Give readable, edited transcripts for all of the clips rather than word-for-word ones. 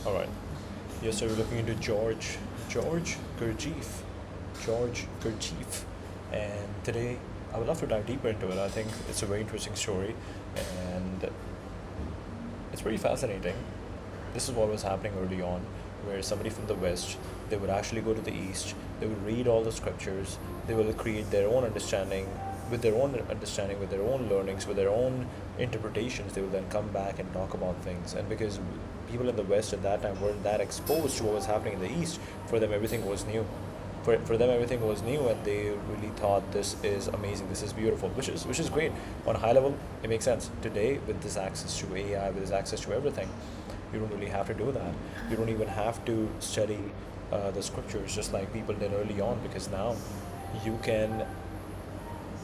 All right. Yes, so we're looking into George Gurdjieff, George Gurdjieff, and today I would love to dive deeper into it. I think it's a very interesting story, and it's pretty fascinating. This is what was happening early on, where somebody from the West, they would actually go to the East, they would read all the scriptures, they will create their own understanding, with their own learnings, with their own interpretations, they will then come back and talk about things. And because people in the West at that time weren't that exposed to what was happening in the East, for them everything was new. For them everything was new, and they really thought this is amazing, this is beautiful, which is great. On a high level, it makes sense. Today, with this access to AI, with this access to everything, you don't really have to do that. You don't even have to study the scriptures just like people did early on, you can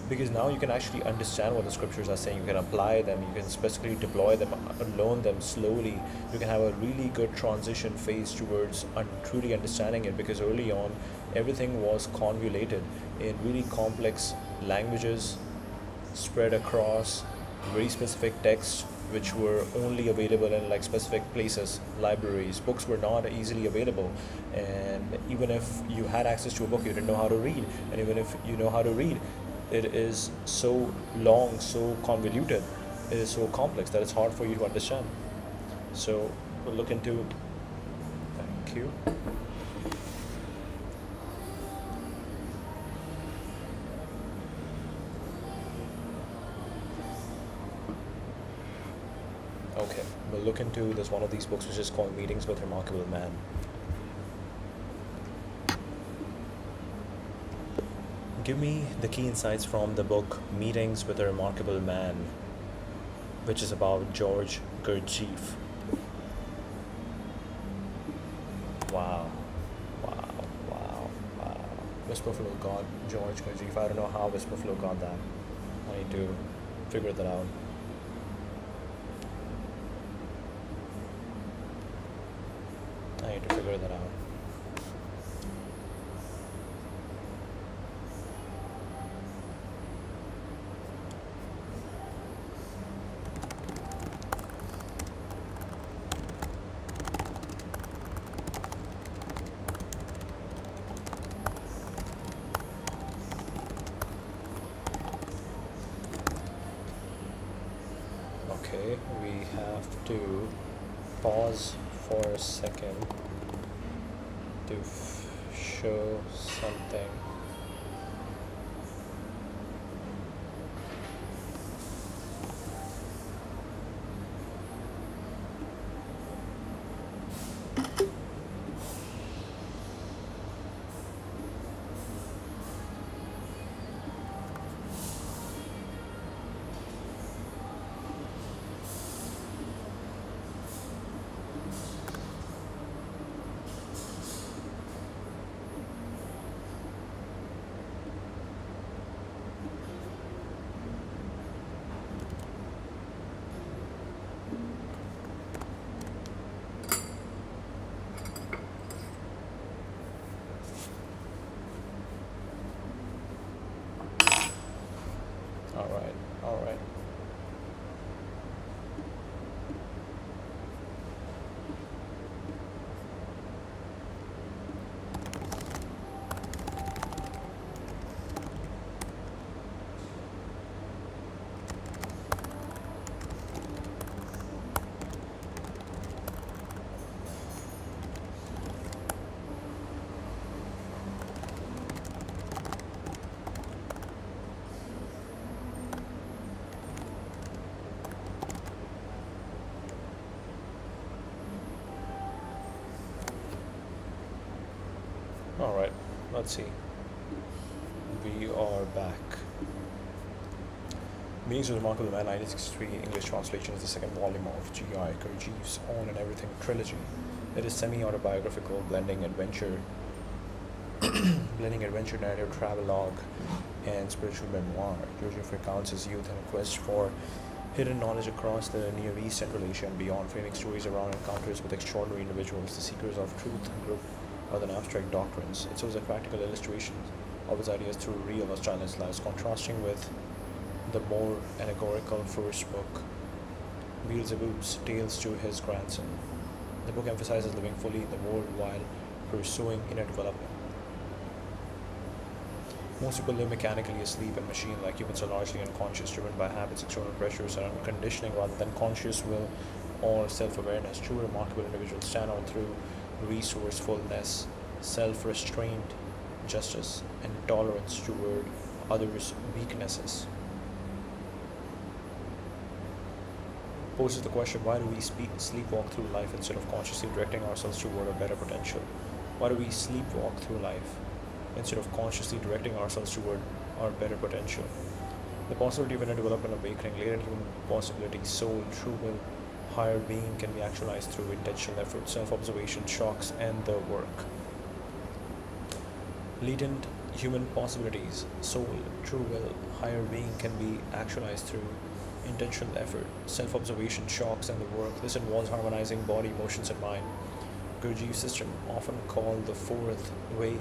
because now you can actually understand what the scriptures are saying. You can apply them, you can specifically deploy them, learn them slowly. You can have a really good transition phase towards truly understanding it, because early on everything was convoluted in really complex languages spread across very specific texts, which were only available in like specific places. Libraries, books were not easily available, and even if you had access to a book, you didn't know how to read. And even if you know how to read, it is so long, so convoluted, it is so complex that it's hard for you to understand. So we'll look into. Thank you. Okay, we'll look into this one of these books, which is called Meetings with Remarkable Man. Give me the key insights from the book Meetings with a Remarkable Man, which is about George Gurdjieff. Wow, wow, wow, wow. West Buffalo got George Gurdjieff. I don't know how West Buffalo got that. I need to figure that out. I need to figure that out. Okay, we have to pause for a second to show something. All right, all right. All right, let's see. We are back. Meetings with Remarkable Man, 1963, English translation, is the second volume of G.I. Gurdjieff's On and Everything trilogy. It is semi-autobiographical, blending adventure narrative, travelogue, and spiritual memoir. Gurdjieff recounts his youth and quest for hidden knowledge across the Near East, Central Asia, and beyond, framing stories around encounters with extraordinary individuals, the seekers of truth, group rather than abstract doctrines. It shows a practical illustration of his ideas through real Australians' lives, contrasting with the more allegorical first book, Beelzebub's Tales to His Grandson. The book emphasizes living fully in the world while pursuing inner development. Most people live mechanically asleep and machine-like. Humans are largely unconscious, driven by habits, external pressures, and conditioning rather than conscious will or self-awareness. True remarkable individuals stand out through resourcefulness, self-restraint, justice, and tolerance toward others' weaknesses. Poses the question, why do we sleepwalk through life instead of consciously directing ourselves toward a better potential? Why do we sleepwalk through life instead of consciously directing ourselves toward our better potential? The possibility of inner development, awakening, latent human possibility, soul, true will, higher being can be actualized through intentional effort, self-observation, shocks, and the work. Latent human possibilities, soul, true will, higher being can be actualized through intentional effort, self-observation, shocks, and the work. This involves harmonizing body, emotions, and mind. Gurdjieff's system, often called the fourth way,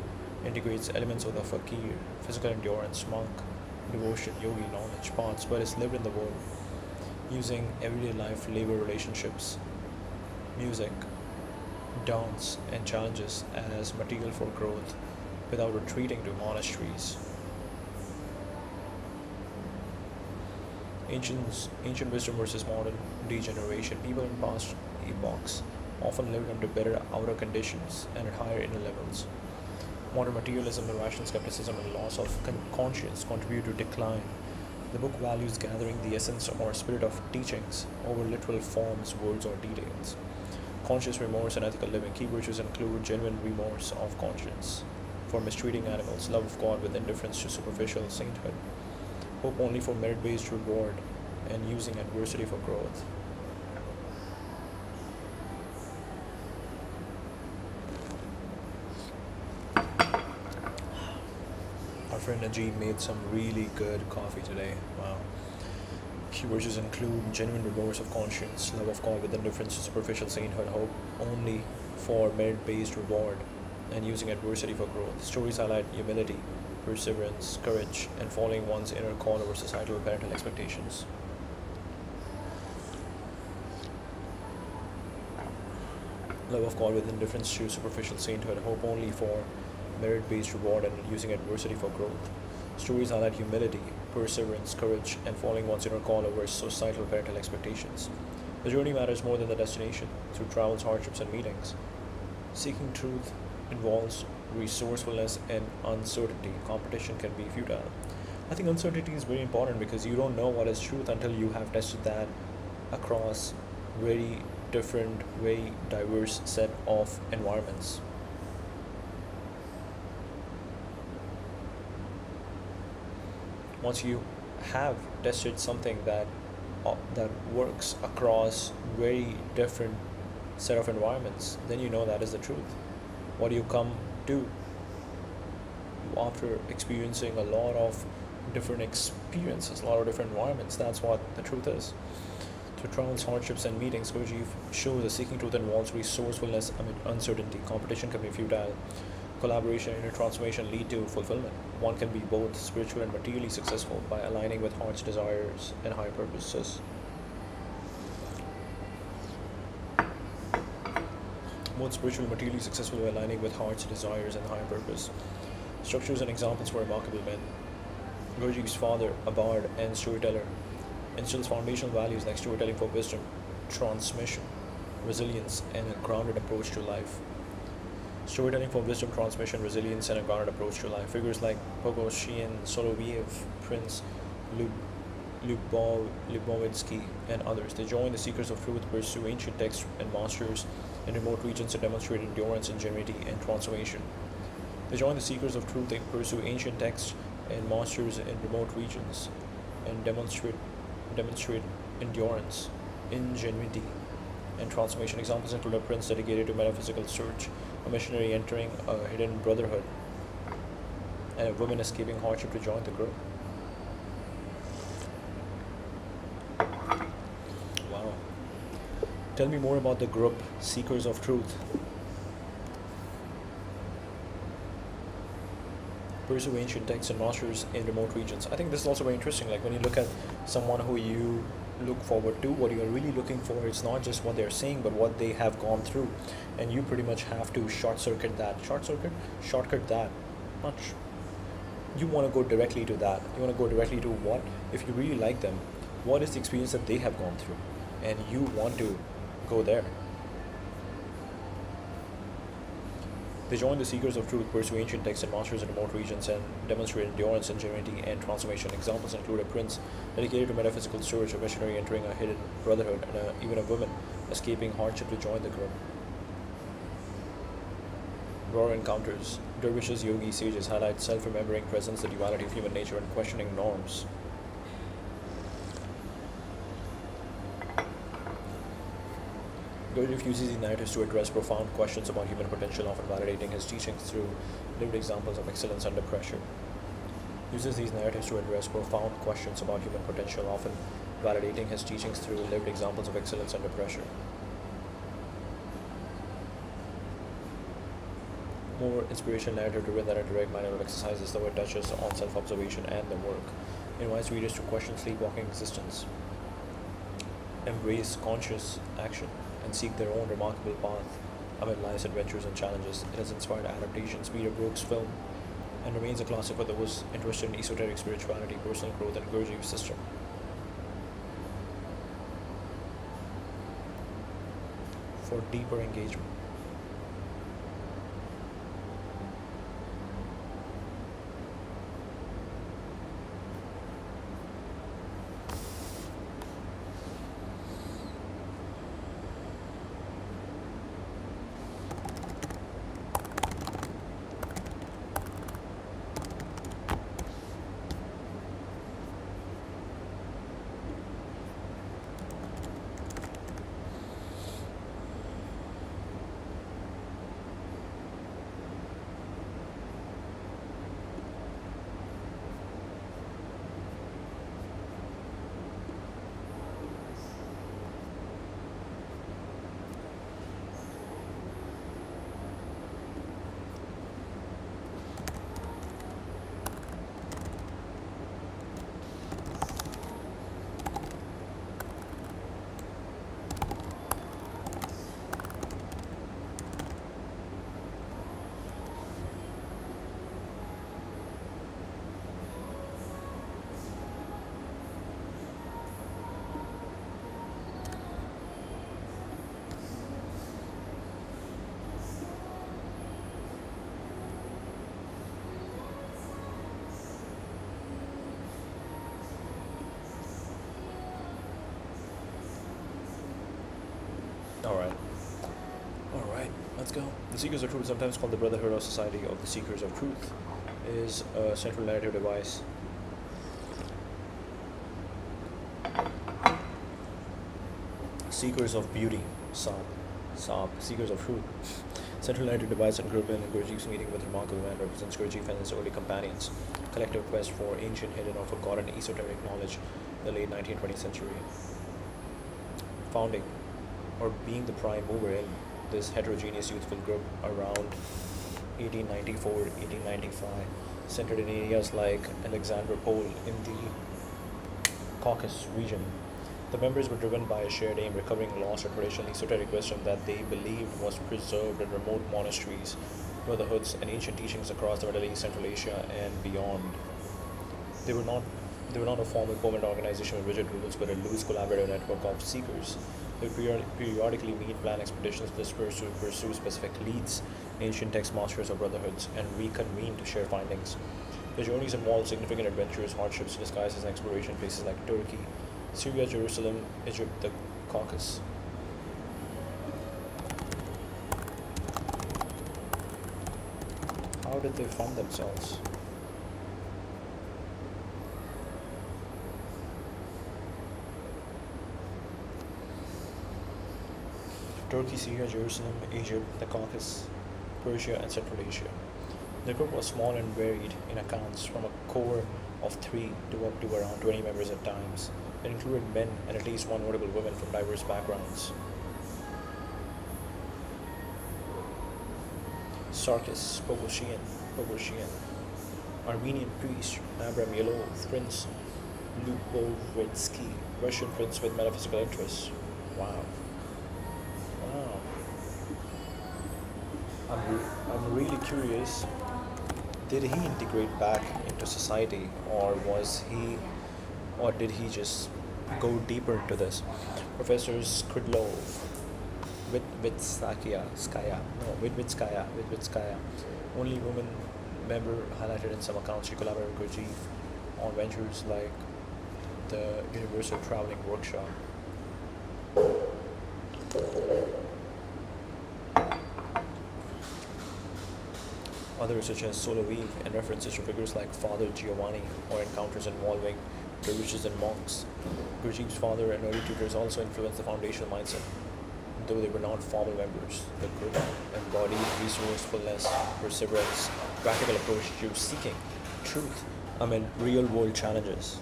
integrates elements of the fakir, physical endurance, monk, devotion, yogi, knowledge, paths, but is lived in the world, using everyday life, labor, relationships, music, dance, and challenges as material for growth without retreating to monasteries. Ancient wisdom versus modern degeneration. People in past epochs often lived under better outer conditions and at higher inner levels. Modern materialism, irrational skepticism, and loss of conscience contribute to decline. The book values gathering the essence or spirit of teachings over literal forms, words, or details. Conscious remorse and ethical living. Key virtues include genuine remorse of conscience for mistreating animals, love of God with indifference to superficial sainthood, hope only for merit-based reward, and using adversity for growth. Our friend Najee made some really good coffee today. Wow. Key virtues include genuine remorse of conscience, love of God with indifference to superficial sainthood, hope only for merit-based reward, and using adversity for growth. Stories highlight humility, perseverance, courage, and following one's inner call over societal parental expectations. Love of God with indifference to superficial sainthood, hope only for merit-based reward, and using adversity for growth. Stories highlight humility, perseverance, courage, and following one's inner call over societal parental expectations. The journey matters more than the destination. Through travels, hardships, and meetings, seeking truth involves resourcefulness and uncertainty. Competition can be futile. I think uncertainty is very important because you don't know what is truth until you have tested that across very different, very diverse set of environments. Once you have tested something that works across very different set of environments, then you know that is the truth. What do you come to after experiencing a lot of different experiences, a lot of different environments? That's what the truth is. Through trials, hardships, and meetings, Gurdjieff shows that seeking truth involves resourcefulness amid uncertainty. Competition can be futile. Collaboration and inner transformation lead to fulfillment. One can be both spiritual and materially successful by aligning with heart's desires and higher purposes. Both spiritual and materially successful by aligning with heart's desires and higher purpose. Structures and examples for remarkable men. Gurdjieff's father, a bard and storyteller, instills foundational values like storytelling for wisdom, transmission, resilience, and a grounded approach to life. Storytelling for wisdom, transmission, resilience, and a grounded approach to life. Figures like Bogosian, Soloviev, Prince Lubovitsky, and others. They join the seekers of truth, pursue ancient texts and masters in remote regions to demonstrate endurance, ingenuity, and transformation. They join the seekers of truth, they pursue ancient texts and masters in remote regions and demonstrate endurance, ingenuity, and transformation. Examples include a prince dedicated to metaphysical search, a missionary entering a hidden brotherhood, and a woman escaping hardship to join the group. Wow. Tell me more about the group Seekers of Truth. Pursue ancient texts and masters in remote regions. I think this is also very interesting. Like when you look at someone who you look forward to, what you're really looking for, it's not just what they're saying, but what they have gone through. And you pretty much have to shortcut that. Not You want to go directly to that. You want to go directly to what, if you really like them, what is the experience that they have gone through, and you want to go there. They join the seekers of truth, pursue ancient texts and masters in remote regions, and demonstrate endurance, ingenuity, and transformation. Examples include a prince dedicated to metaphysical storage, a missionary entering a hidden brotherhood, and even a woman escaping hardship to join the group. Raw encounters. Dervishes, yogis, sages highlight self-remembering presence, the duality of human nature, and questioning norms. Gurdjieff uses these narratives to address profound questions about human potential, often validating his teachings through lived examples of excellence under pressure. Uses these narratives to address profound questions about human potential, often validating his teachings through lived examples of excellence under pressure. More inspirational narrative driven than a direct manual of exercises, though it touches on self-observation and the work. Invites readers to question sleepwalking existence, embrace conscious action, and seek their own remarkable path amid life's adventures and challenges. It has inspired adaptations, Peter Brook's film, and remains a classic for those interested in esoteric spirituality, personal growth, and Gurdjieff's system. For deeper engagement. Alright, let's go. The Seekers of Truth, sometimes called the Brotherhood or Society of the Seekers of Truth, is a central narrative device. Seekers of Beauty, Seekers of Truth. Central narrative device and group in Gurdjieff's meeting with remarkable man represents Gurdjieff and his early companions. Collective quest for ancient, hidden, or forgotten esoteric knowledge in the late 19th century. Founding, or being the prime mover in this heterogeneous youthful group around 1894-1895, centered in areas like Alexandropol in the Caucasus region. The members were driven by a shared aim, recovering lost or traditional esoteric wisdom that they believed was preserved in remote monasteries, brotherhoods, and ancient teachings across the Middle East, Central Asia, and beyond. They were not a formal permanent organization with rigid rules, but a loose collaborative network of seekers. They periodically meet, plan expeditions, disperse to pursue specific leads, ancient text masters or brotherhoods, and reconvene to share findings. The journeys involve significant adventures, hardships, disguised as exploration, places like Turkey, Syria, Jerusalem, Egypt, the Caucasus. How did they fund themselves? Turkey, Syria, Jerusalem, Egypt, the Caucasus, Persia, and Central Asia. The group was small and varied in accounts, from a core of 3 to up to around 20 members at times. It included men and at least one notable woman from diverse backgrounds. Sarkis, Pogoshian, Armenian priest, Abram Yelov, prince, Lubovitsky, Russian prince with metaphysical interests. Wow. Wow. I'm really curious. Did he integrate back into society, or did he just go deeper into this? Professor Skridlov, Witvitskaya, only woman member highlighted in some accounts. She collaborated with Gurdjieff on ventures like the Universal Traveling Workshop. Others, such as Soloviev, and references to figures like Father Giovanni or encounters involving dervishes and monks. Gurdjieff's father and early tutors also influenced the foundational mindset. Though they were not formal members, the group embodied resourcefulness, perseverance, practical approach to seeking truth amid real world challenges.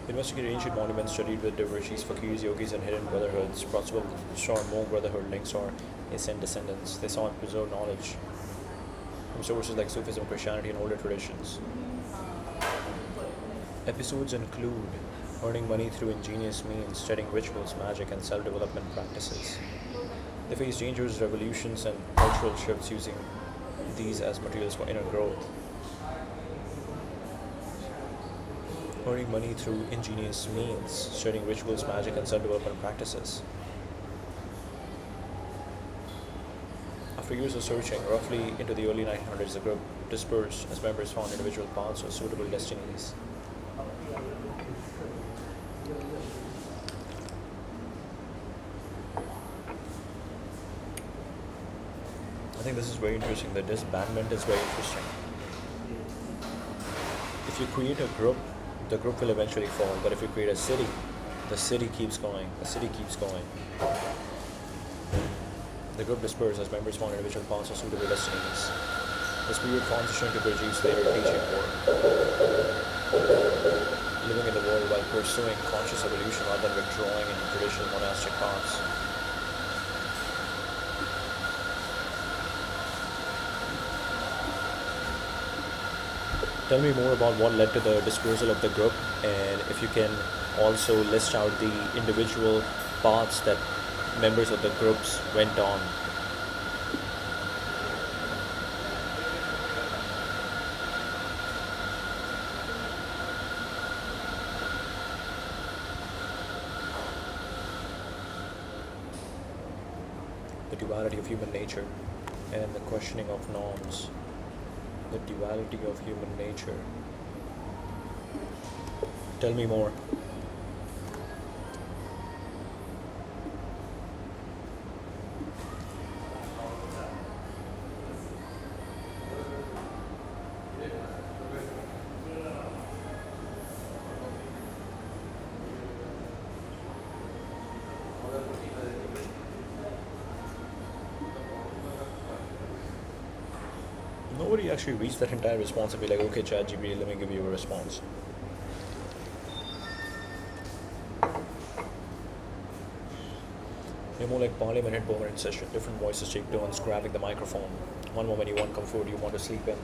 Investigated ancient monuments, studied with dervishes, fakirs, yogis, and hidden brotherhoods. Possible saw more brotherhood links or ascent descendants. They saw and preserved knowledge from sources like Sufism, Christianity, and older traditions. Episodes include earning money through ingenious means, studying rituals, magic, and self-development practices. They faced dangerous revolutions and cultural shifts, using these as materials for inner growth. Earning money through ingenious means, studying rituals, magic, and self-development practices. After years of searching, roughly into the early 1900s, the group dispersed as members found individual paths or suitable destinies. I think this is very interesting. The disbandment is very interesting. If you create a group, the group will eventually fall. But if you create a city, the city keeps going. The city keeps going. The group dispersed as members found individual paths or suitable destinies. This period transitioned to Gurdjieff's later teaching work, living in the world while pursuing conscious evolution rather than withdrawing into traditional monastic paths. Tell me more about what led to the dispersal of the group, and if you can also list out the individual paths that members of the groups went on. The duality of human nature and the questioning of norms. The duality of human nature. Tell me more. Nobody actually reads that entire response and be like, okay, ChatGPT, let me give you a response. You're more like parliament permanent session. Different voices take turns grabbing the microphone. One moment you want comfort, you want to sleep in.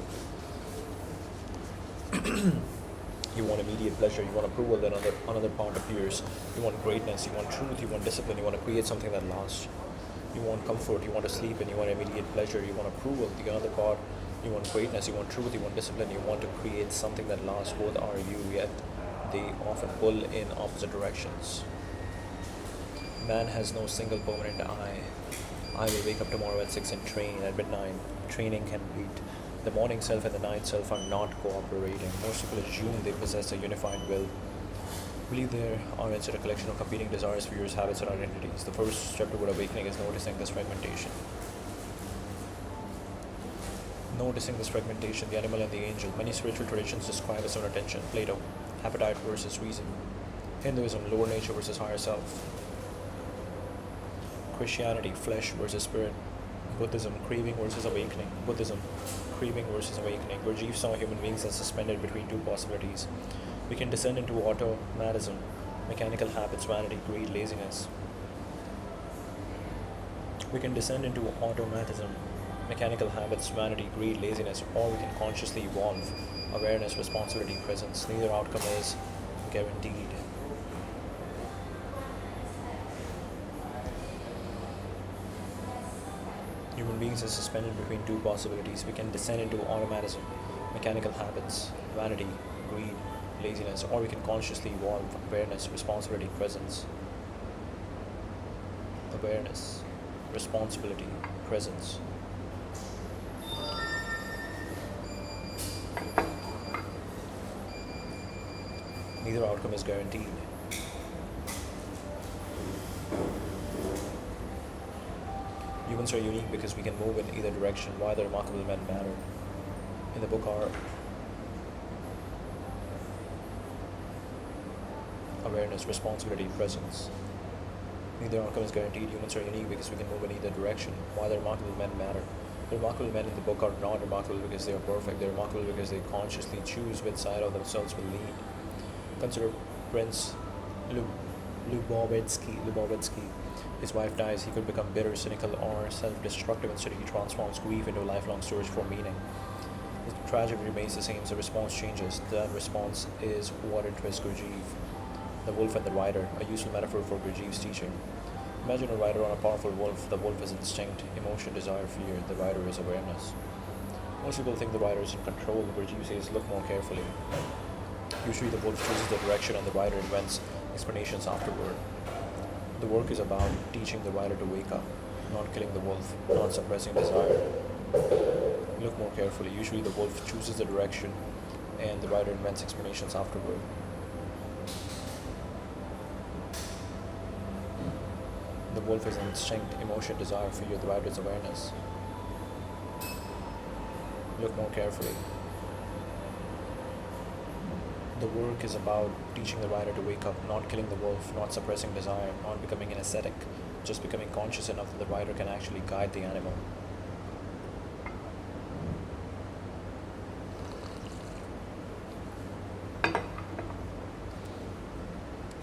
You want immediate pleasure, you want approval, then another part appears. You want greatness, you want truth, you want discipline, you want to create something that lasts. You want comfort, you want to sleep in, you want immediate pleasure, you want approval. The other part, you want greatness, you want truth, you want discipline, you want to create something that lasts. Both are you, yet they often pull in opposite directions. Man has no single permanent I. I will wake up tomorrow at 6 and train at midnight. Training can beat. The morning self and the night self are not cooperating. Most people assume they possess a unified will. We believe there are instead a collection of competing desires, fears, habits, and identities. The first step toward awakening is noticing this fragmentation. Noticing this fragmentation, the animal and the angel. Many spiritual traditions describe as own attention. Plato, appetite versus reason. Hinduism, lower nature versus higher self. Christianity, flesh versus spirit. Buddhism, craving versus awakening. Buddhism, craving versus awakening. Gurdjieff saw human beings as suspended between two possibilities. We can descend into automatism, mechanical habits, vanity, greed, laziness. We can descend into automatism, mechanical habits, vanity, greed, laziness, or we can consciously evolve awareness, responsibility, presence. Neither outcome is guaranteed. Human beings are suspended between two possibilities. We can descend into automatism, mechanical habits, vanity, greed, laziness, or we can consciously evolve awareness, responsibility, presence. Awareness, responsibility, presence. Neither outcome is guaranteed. Humans are unique because we can move in either direction. Why the remarkable men matter. In the book are awareness, responsibility, presence. Neither outcome is guaranteed. Humans are unique because we can move in either direction. Why the remarkable men matter. The remarkable men in the book are not remarkable because they are perfect. They're remarkable because they consciously choose which side of themselves will lead. Consider Prince Lubovitsky. His wife dies. He could become bitter, cynical, or self-destructive. Instead, he transforms grief into a lifelong search for meaning. The tragedy remains the same. The response changes. That response is what interests Gurdjieff. The wolf and the rider, a useful metaphor for Gurdjieff's teaching. Imagine a rider on a powerful wolf. The wolf is instinct, emotion, desire, fear. The rider is awareness. Most people think the rider is in control. Gurdjieff says, look more carefully. Usually the wolf chooses the direction and the rider invents explanations afterward. The work is about teaching the rider to wake up, not killing the wolf, not suppressing desire. Look more carefully. Usually the wolf chooses the direction and the rider invents explanations afterward. The wolf is instinct, emotion, desire, fear. The rider is awareness. Look more carefully. The work is about teaching the rider to wake up, not killing the wolf, not suppressing desire, not becoming an ascetic, just becoming conscious enough that the rider can actually guide the animal.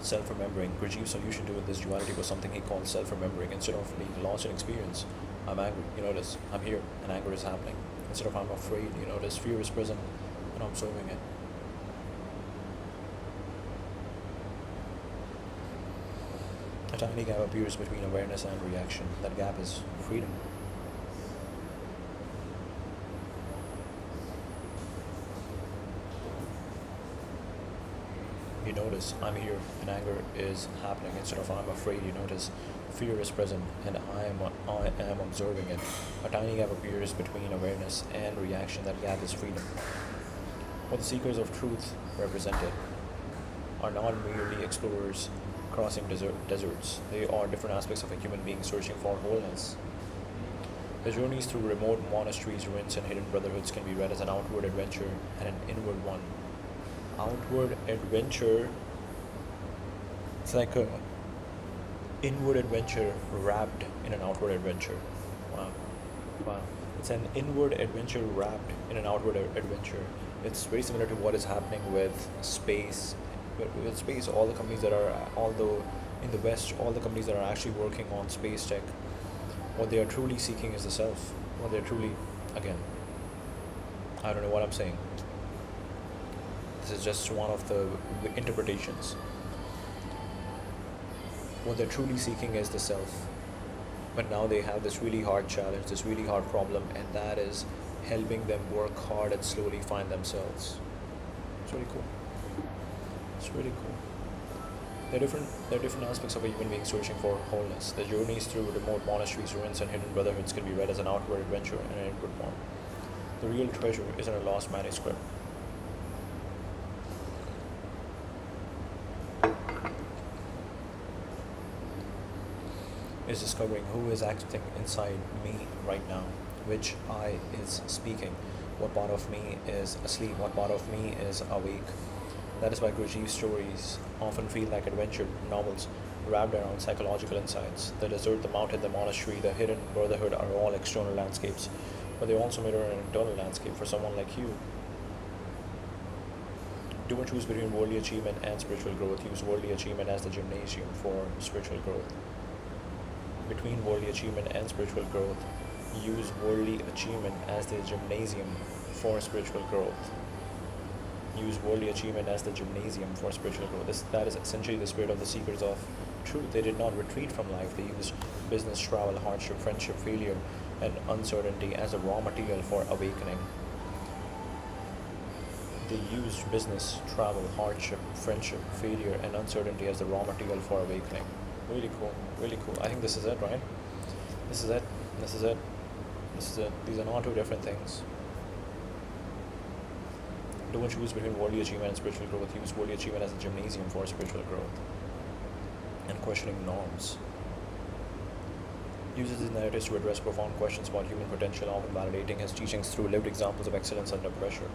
Self-remembering. Gurdjieff's solution to this duality was something he called self-remembering. Instead of being lost in experience, I'm angry, you notice, I'm here, and anger is happening. Instead of I'm afraid, you notice, fear is present, and I'm observing it. A tiny gap appears between awareness and reaction. That gap is freedom. You notice, I'm here and anger is happening. Instead of I'm afraid, you notice fear is present and I am observing it. A tiny gap appears between awareness and reaction. That gap is freedom. What the seekers of truth represented are not merely explorers crossing deserts. They are different aspects of a human being searching for wholeness. The journeys through remote monasteries, ruins, and hidden brotherhoods can be read as an outward adventure and an inward one. Outward adventure, it's like a inward adventure wrapped in an outward adventure. Wow. It's an inward adventure wrapped in an outward adventure. It's very similar to what is happening with space. With space, all the companies that are, although in the West, all the companies that are actually working on space tech, what they are truly seeking is the self. What they're truly, again, I don't know what I'm saying. This is just one of the interpretations. What they're truly seeking is the self. But now they have this really hard challenge, this really hard problem, and that is helping them work hard and slowly find themselves. It's really cool. It's really cool. There are different aspects of a human being searching for wholeness. The journeys through remote monasteries, ruins, and hidden brotherhoods can be read as an outward adventure and an inward one. The real treasure is in a lost manuscript. is discovering who is acting inside me right now, which I is speaking, what part of me is asleep, what part of me is awake. That is why Gurdjieff's stories often feel like adventure novels wrapped around psychological insights. The desert, the mountain, the monastery, the hidden brotherhood are all external landscapes, but they also mirror an internal landscape for someone like you. Do not choose between worldly achievement and spiritual growth. Use worldly achievement as the gymnasium for spiritual growth. Between worldly achievement and spiritual growth, use worldly achievement as the gymnasium for spiritual growth. Use worldly achievement as the gymnasium for spiritual growth. That is essentially the spirit of the seekers of truth. They did not retreat from life. They used business, travel, hardship, friendship, failure, and uncertainty as a raw material for awakening. They used business, travel, hardship, friendship, failure, and uncertainty as the raw material for awakening. Really cool, really cool. I think this is it, right? This is it, this is it, this is it. These are not two different things. Don't choose between worldly achievement and spiritual growth. Use worldly achievement as a gymnasium for spiritual growth. And questioning norms. Uses his narratives to address profound questions about human potential, often validating his teachings through lived examples of excellence under pressure.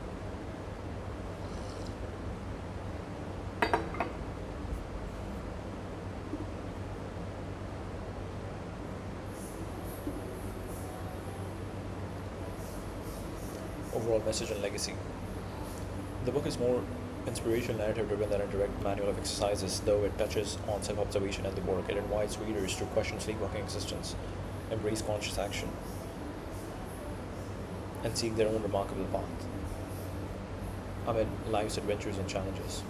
Overall message and legacy. The book is more inspirational narrative driven than a direct manual of exercises, though it touches on self-observation and the work. It invites readers to question sleepwalking existence, embrace conscious action, and seek their own remarkable path amid life's adventures and challenges.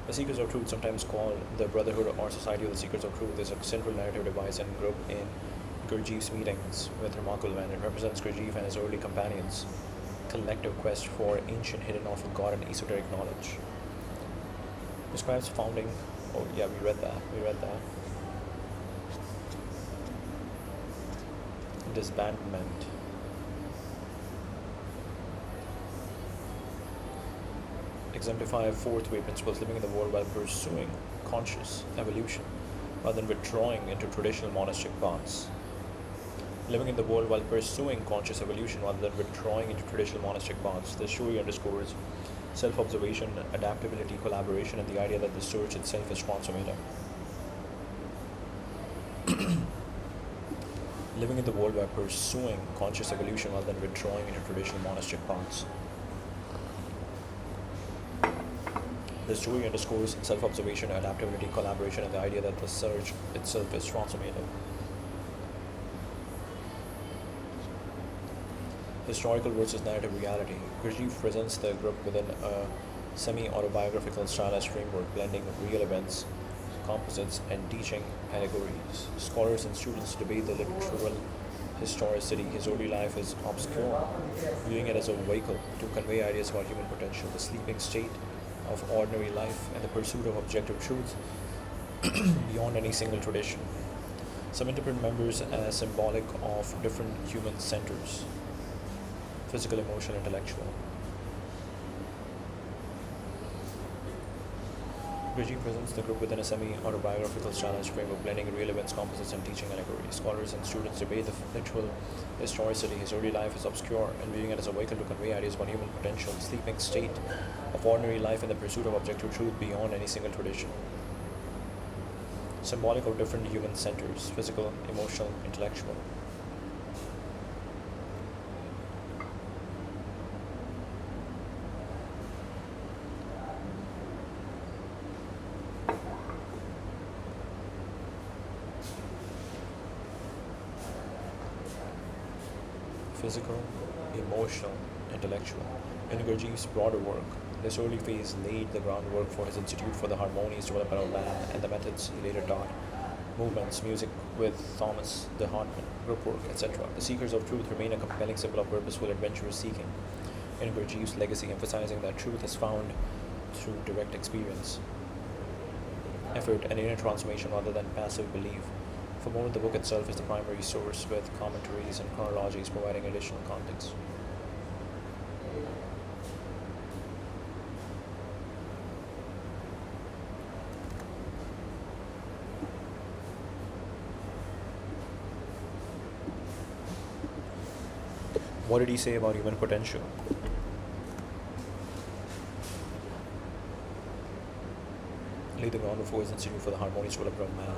The Seekers of Truth, sometimes called the Brotherhood or Society of the Seekers of Truth, is a central narrative device and group in Gurdjieff's meetings with remarkable men. It represents Gurdjieff and his early companions' collective quest for ancient, hidden, often God and esoteric knowledge. Describes founding. Oh yeah, we read that. Disbandment. Exemplify fourth way principles: living in the world while pursuing conscious evolution, rather than withdrawing into traditional monastic paths. Living in the world while pursuing conscious evolution rather than withdrawing into traditional monastic paths. The story underscores self-observation, adaptability, collaboration, and the idea that the search itself is transformative. Living in the world while pursuing conscious evolution rather than withdrawing into traditional monastic paths. The story underscores self-observation, adaptability, collaboration, and the idea that the search itself is transformative. Historical versus narrative reality. Gurdjieff presents the group within a semi-autobiographical stylized framework, blending real events, composites, and teaching allegories. Scholars and students debate the literal historicity. His early life is obscure, viewing it as a vehicle to convey ideas about human potential, the sleeping state of ordinary life, and the pursuit of objective truth beyond any single tradition. Some interpret members as symbolic of different human centers: physical, emotional, intellectual. Gurdjieff presents the group within a semi-autobiographical stylized framework, blending real events, composites, and teaching allegories. Scholars and students debate the literal historicity. His early life is obscure, and viewing it as a vehicle to convey ideas about human potential, the sleeping state of ordinary life, and the pursuit of objective truth beyond any single tradition. Symbolic of different human centers: physical, emotional, intellectual. Physical, emotional, intellectual. In Gurdjieff's broader work, this early phase laid the groundwork for his Institute for the Harmonious Development of Man and the methods he later taught: movements, music with Thomas the Hartman, group work, etc. The Seekers of Truth remain a compelling symbol of purposeful, adventurous seeking in Gurdjieff's legacy, emphasizing that truth is found through direct experience, effort, and inner transformation rather than passive belief. For more, the book itself is the primary source, with commentaries and chronologies providing additional context. What did he say about human potential? Lay the ground before his institute for the harmonious development of man.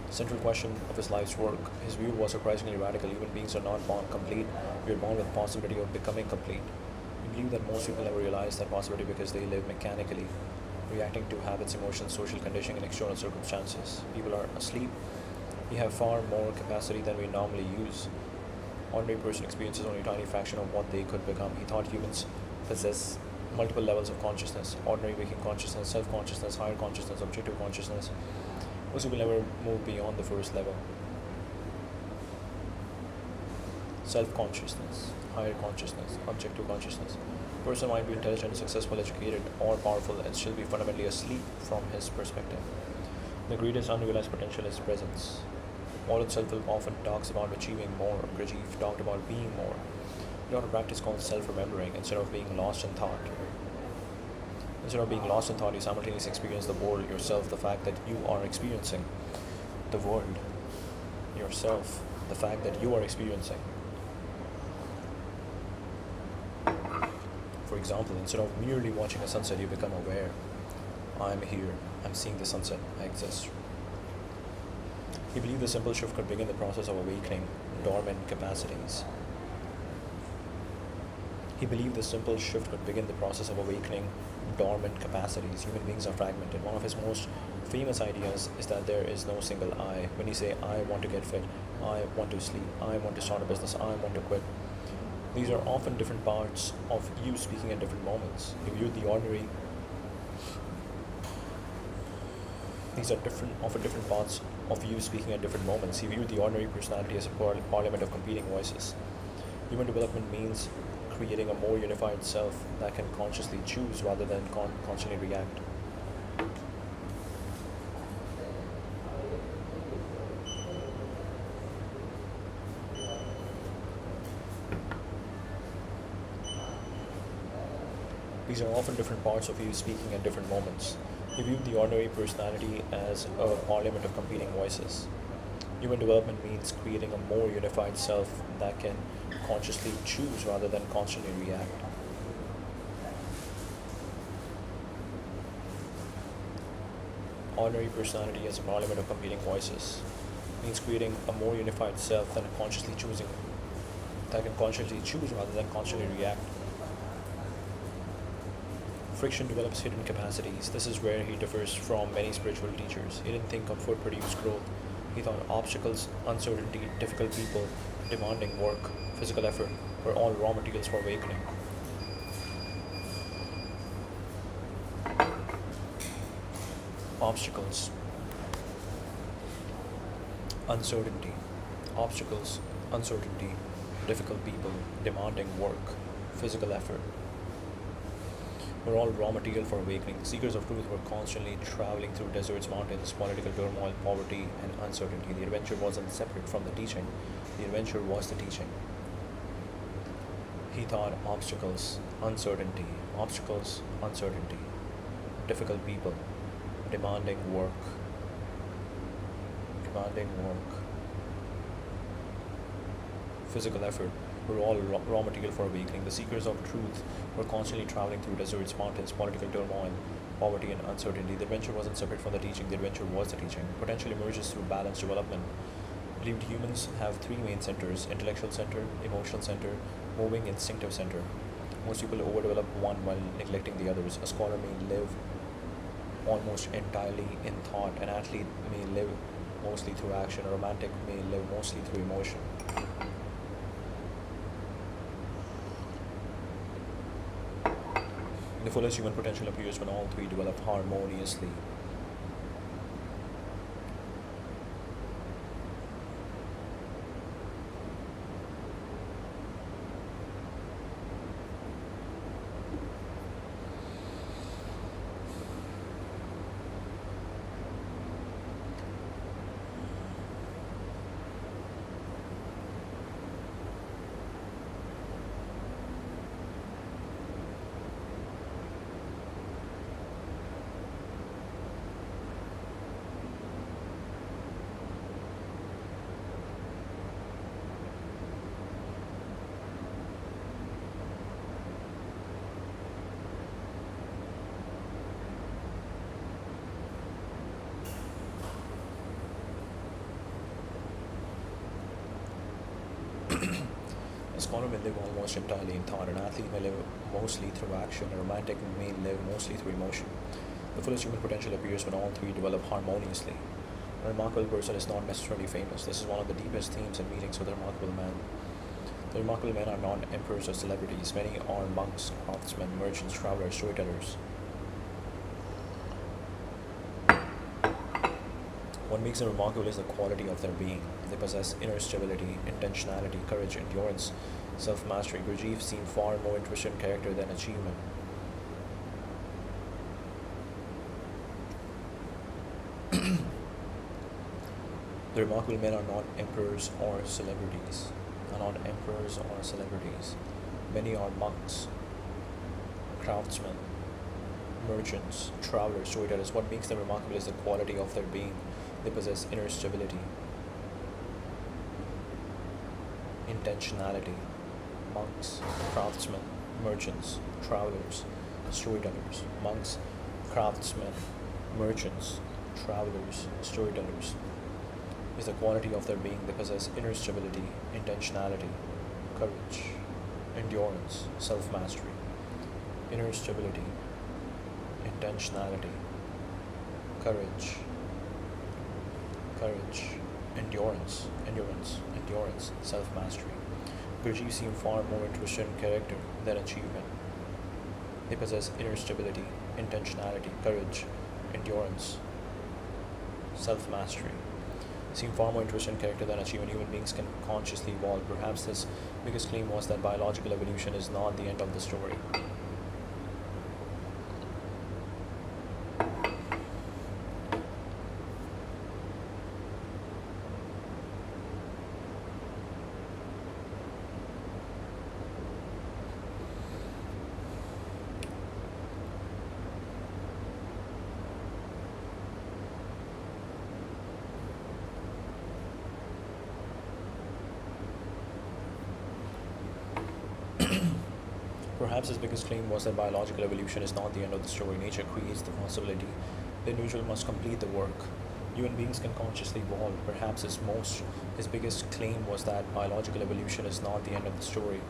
Central question of his life's work. His view was surprisingly radical. Human beings are not born complete. We are born with the possibility of becoming complete. We believe that most people never realize that possibility because they live mechanically, reacting to habits, emotions, social conditioning, and external circumstances. People are asleep. We have far more capacity than we normally use. Ordinary person experiences only a tiny fraction of what they could become. He thought humans possess multiple levels of consciousness: ordinary waking consciousness, self-consciousness, higher consciousness, objective consciousness. Most people never move beyond the first level. Self-consciousness, higher consciousness, objective consciousness. A person might be intelligent, successful, educated, or powerful and still be fundamentally asleep from his perspective. The greatest unrealized potential is presence. Modern self-help often talks about achieving more. Gurdjieff talked about being more. He taught a practice called self-remembering instead of being lost in thought. Instead of being lost in thought, you simultaneously experience the world yourself, the fact that you are experiencing the world yourself, the fact that you are experiencing. For example, instead of merely watching a sunset, you become aware. I'm here, I'm seeing the sunset, I exist. He believed the simple shift could begin the process of awakening dormant capacities. He believed the simple shift could begin the process of awakening dormant capacities. Human beings are fragmented. One of his most famous ideas is that there is no single I. When you say, I want to get fit, I want to sleep, I want to start a business, I want to quit, these are often different parts of you speaking at different moments. You view the ordinary. These are often different parts of you speaking at different moments. He viewed the ordinary personality as a parliament of competing voices. Human development means creating a more unified self that can consciously choose rather than constantly react. These are often different parts of you speaking at different moments. He viewed the ordinary personality as a parliament of competing voices. Human development means creating a more unified self that can consciously choose rather than constantly react. Ordinary personality as a parliament of competing voices means creating a more unified self that can consciously choose rather than constantly react. Friction develops hidden capacities. This is where he differs from many spiritual teachers. He didn't think comfort produced growth. He thought obstacles, uncertainty, difficult people, demanding work, physical effort were all raw materials for awakening. Obstacles, uncertainty, difficult people, demanding work, physical effort were all raw material for awakening. Seekers of truth were constantly traveling through deserts, mountains, political turmoil, poverty, and uncertainty. The adventure wasn't separate from the teaching. The adventure was the teaching. He thought obstacles, uncertainty, difficult people, demanding work, physical effort were all raw material for awakening. The seekers of truth were constantly traveling through deserts, mountains, political turmoil, poverty, and uncertainty. The adventure wasn't separate from the teaching. The adventure was the teaching. Potential emerges through balanced development. Believed humans have three main centers: intellectual center, emotional center, moving instinctive center. Most people overdevelop one while neglecting the others. A scholar may live almost entirely in thought. An athlete may live mostly through action. A romantic may live mostly through emotion. The fullest human potential appears when all three develop harmoniously. scholar may live almost entirely in thought, an athlete may live mostly through action, a romantic may live mostly through emotion. The fullest human potential appears when all three develop harmoniously. A remarkable person is not necessarily famous. This is one of the deepest themes in meetings with a remarkable man. The remarkable men are not emperors or celebrities. Many are monks, craftsmen, merchants, travelers, storytellers. What makes them remarkable is the quality of their being. They possess inner stability, intentionality, courage, endurance, self-mastery. Gurdjieff seemed far more interested in character than achievement. The remarkable men are not emperors or celebrities. Many are monks, craftsmen, merchants, travelers, storytellers. What makes them remarkable is the quality of their being. They possess inner stability, intentionality. Monks, craftsmen, merchants, travelers, storytellers. Monks, craftsmen, merchants, travelers, storytellers. Is the quality of their being. They possess inner stability, intentionality, courage, endurance, self-mastery. Inner stability, intentionality, courage, endurance, self-mastery. Gurdjieff seemed far more interested in character than achievement. They possess inner stability, intentionality, courage, endurance, self-mastery. Seem far more interested in character than achievement. Human beings can consciously evolve. Perhaps his biggest claim was that biological evolution is not the end of the story. Perhaps his biggest claim was that biological evolution is not the end of the story. Nature creates the possibility. The individual must complete the work. Human beings can consciously evolve. Perhaps his biggest claim was that biological evolution is not the end of the story.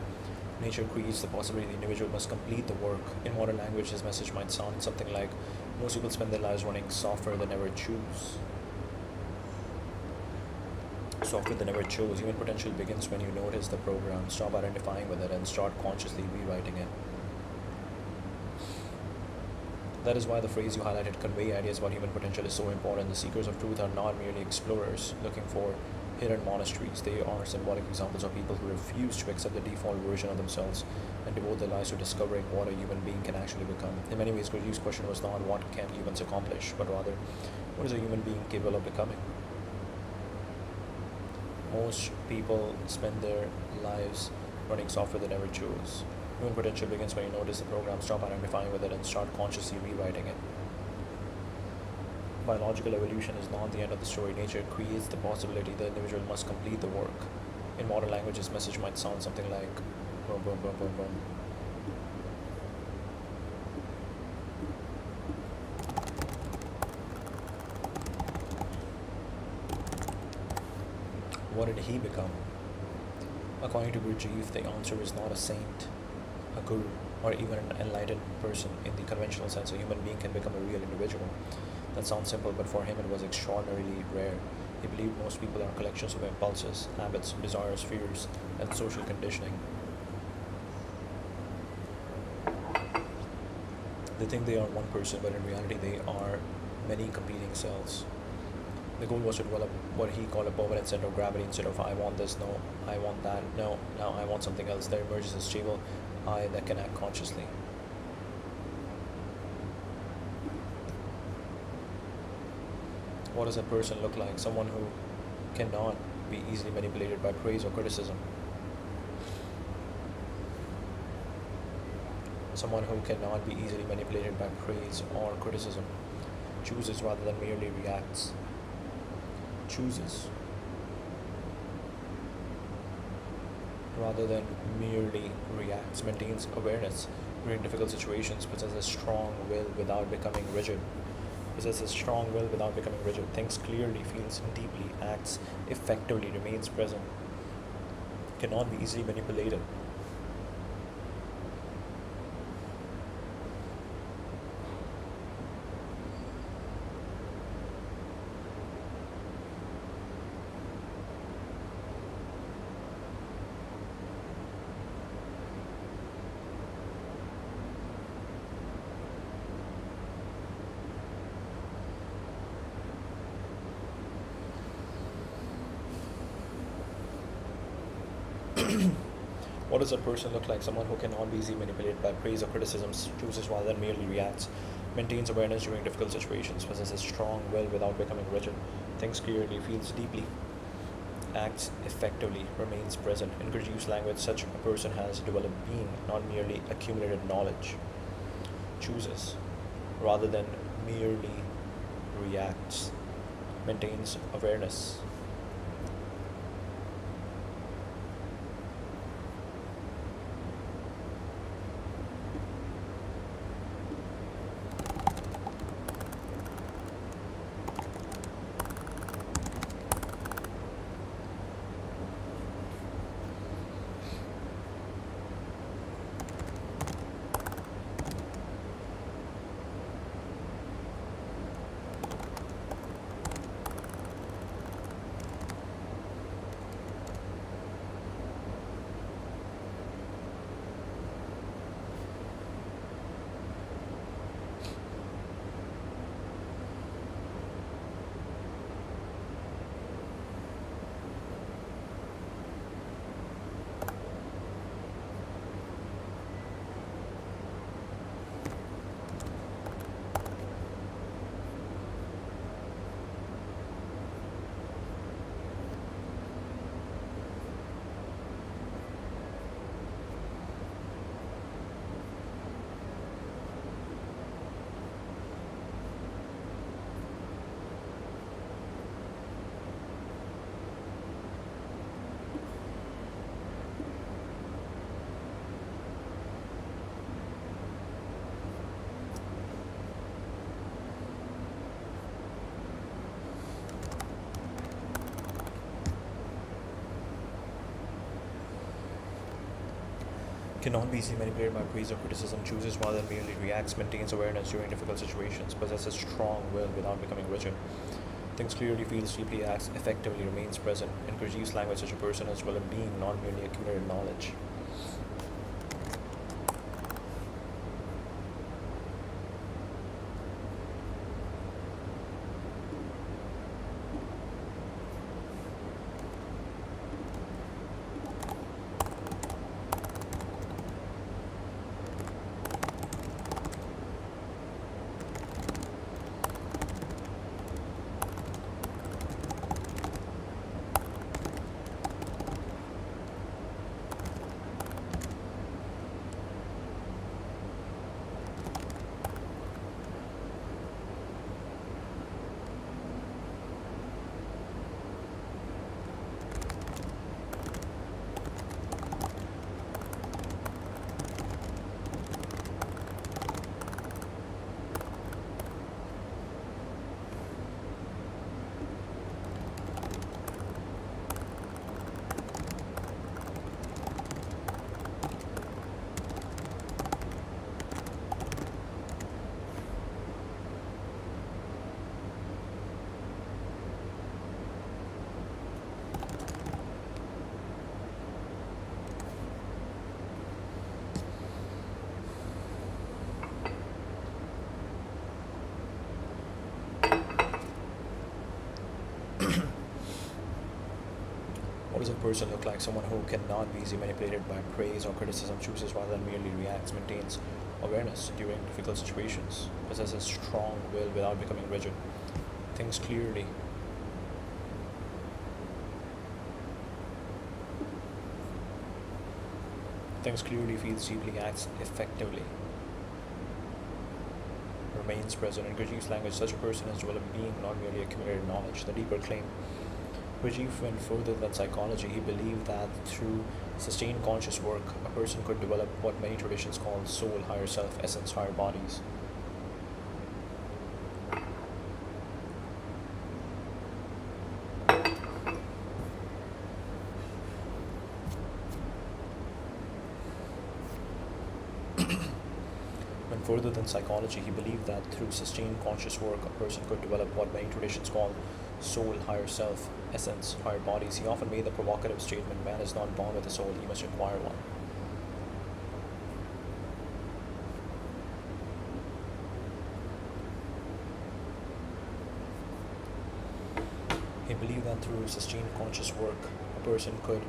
Nature creates the possibility. The individual must complete the work. In modern language, his message might sound something like, most people spend their lives running software they never choose. Software they never chose. Human potential begins when you notice the program, stop identifying with it, and start consciously rewriting it. That is why the phrase you highlighted, convey ideas about human potential, is so important. The seekers of truth are not merely explorers looking for hidden monasteries. They are symbolic examples of people who refuse to accept the default version of themselves and devote their lives to discovering what a human being can actually become. In many ways, Gurdjieff's question was not what can humans accomplish, but rather, what is a human being capable of becoming? Most people spend their lives running software they never chose. Human potential begins when you notice the program, stop identifying with it, and start consciously rewriting it. Biological evolution is not the end of the story. Nature creates the possibility. The individual must complete the work. In modern language, this message might sound something like boom, boom, boom, boom, boom. What did he become? According to Gurdjieff, the answer is not a saint, a guru, or even an enlightened person in the conventional sense. A human being can become a real individual. That sounds simple, but for him it was extraordinarily rare. He believed most people are collections of impulses, habits, desires, fears, and social conditioning. They think they are one person, but in reality they are many competing selves. The goal was to develop what he called a permanent center of gravity. Instead of I want this, no, I want that, no, now I want something else. There emerges a stable I that can act consciously. What does a person look like? Someone who cannot be easily manipulated by praise or criticism. Someone who cannot be easily manipulated by praise or criticism. Chooses rather than merely reacts. Chooses rather than merely reacts, maintains awareness during difficult situations, possesses strong will without becoming rigid, thinks clearly, feels deeply, acts effectively, remains present, cannot be easily manipulated. What does a person look like? Someone who cannot be easily manipulated by praise or criticisms, chooses rather than merely reacts, maintains awareness during difficult situations, possesses strong will without becoming rigid, thinks clearly, feels deeply, acts effectively, remains present. In Gurdjieff's language, such a person has developed being, not merely accumulated knowledge, chooses rather than merely reacts, maintains awareness. Cannot be easily manipulated by praise or criticism, chooses rather than merely reacts, maintains awareness during difficult situations, possesses strong will without becoming rigid, thinks clearly, feels deeply, acts effectively, remains present. In Gurdjieff's language, such a person has developed being, not merely accumulated knowledge. What does a person look like? Someone who cannot be easily manipulated by praise or criticism, chooses rather than merely reacts, maintains awareness during difficult situations, possesses strong will without becoming rigid, thinks clearly, feels deeply, acts effectively, remains present. In Gurdjieff's language, such a person has developed being, not merely accumulated knowledge. The deeper claim. Gurdjieff went further than psychology. He believed that through sustained conscious work, a person could develop what many traditions call soul, higher self, essence, higher bodies. went further than psychology. He believed that through sustained conscious work, a person could develop what many traditions call soul, higher self, essence, higher bodies. He often made the provocative statement, man is not born with a soul, he must acquire one. He believed that through sustained conscious work, a person could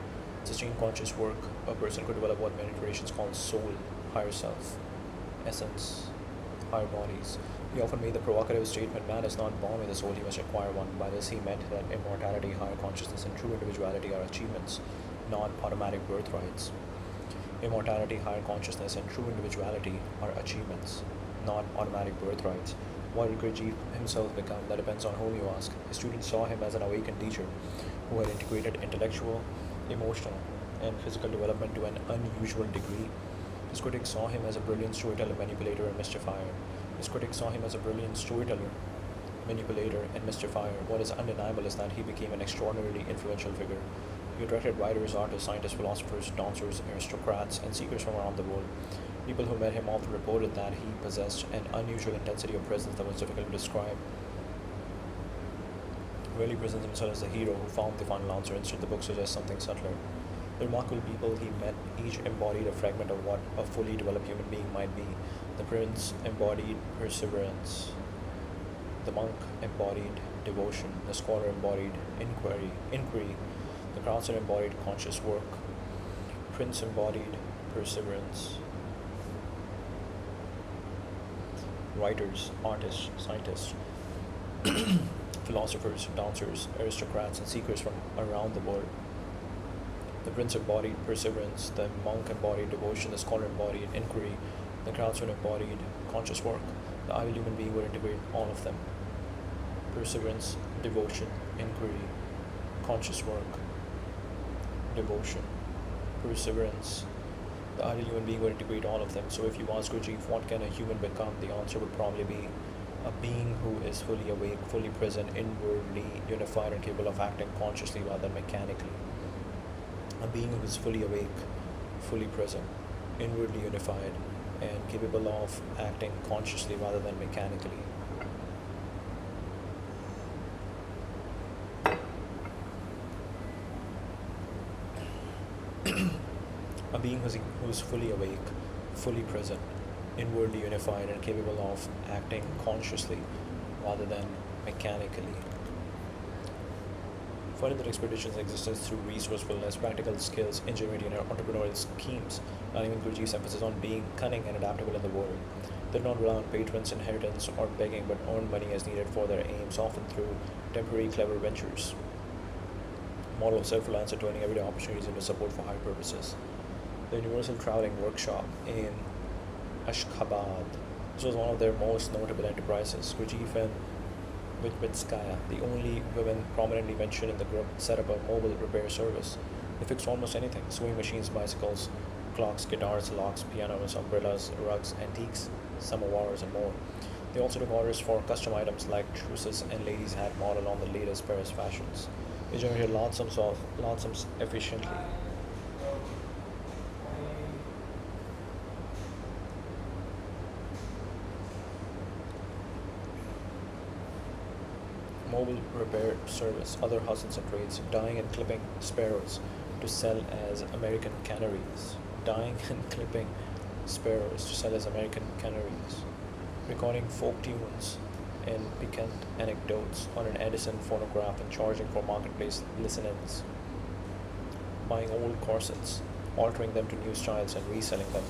develop what many traditions call soul, higher self, essence, higher bodies. He often made the provocative statement, man is not born with a soul, he must acquire one. By this he meant that immortality, higher consciousness, and true individuality are achievements, not automatic birthrights. Immortality, higher consciousness, and true individuality are achievements, not automatic birthrights. What did Gurdjieff himself become? That depends on whom you ask. His students saw him as an awakened teacher who had integrated intellectual, emotional, and physical development to an unusual degree. His critics saw him as a brilliant storyteller, manipulator, and mystifier. What is undeniable is that he became an extraordinarily influential figure. He attracted writers, artists, scientists, philosophers, dancers, aristocrats, and seekers from around the world. People who met him often reported that he possessed an unusual intensity of presence that was difficult to describe. He really presents himself as the hero who found the final answer. Instead, the book suggests something subtler. The remarkable people he met each embodied a fragment of what a fully developed human being might be. The prince embodied perseverance. The monk embodied devotion. The scholar embodied inquiry. The craftsman embodied conscious work. Prince embodied perseverance. Writers, artists, scientists, philosophers, dancers, aristocrats, and seekers from around the world. The prince embodied perseverance, the monk embodied devotion, the scholar embodied inquiry, the craftsman embodied conscious work. The ideal human being would integrate all of them. Perseverance, devotion, inquiry, conscious work, devotion, perseverance. The ideal human being would integrate all of them. So if you ask Gurdjieff, what can a human become? The answer would probably be a being who is fully awake, fully present, inwardly unified, and capable of acting consciously rather than mechanically. A being who is fully awake, fully present, inwardly unified, and capable of acting consciously rather than mechanically. A being who is fully awake, fully present, inwardly unified, and capable of acting consciously rather than mechanically. Further expeditions existed through resourcefulness, practical skills, ingenuity, and entrepreneurial schemes. Not even Gurdjieff's emphasis on being cunning and adaptable in the world. They did not rely on patrons, inheritance, or begging, but earned money as needed for their aims, often through temporary clever ventures. Model of self-reliance and turning everyday opportunities into support for higher purposes. The Universal Traveling Workshop in Ashkhabad. This was one of their most notable enterprises. Gurdjieff and Vitebskaya, the only women prominently mentioned in the group, set up a mobile repair service. They fixed almost anything: sewing machines, bicycles, clocks, guitars, locks, pianos, umbrellas, rugs, antiques, samovars, and more. They also took orders for custom items like trousers and ladies' hat modeled on the latest Paris fashions. They generated large sums efficiently. Mobile repair service, other hustles and trades, dyeing and clipping sparrows to sell as American canaries. Dyeing and clipping sparrows to sell as American canaries. Recording folk tunes and piquant anecdotes on an Edison phonograph and charging for marketplace listen-ins. Buying old corsets, altering them to new styles and reselling them.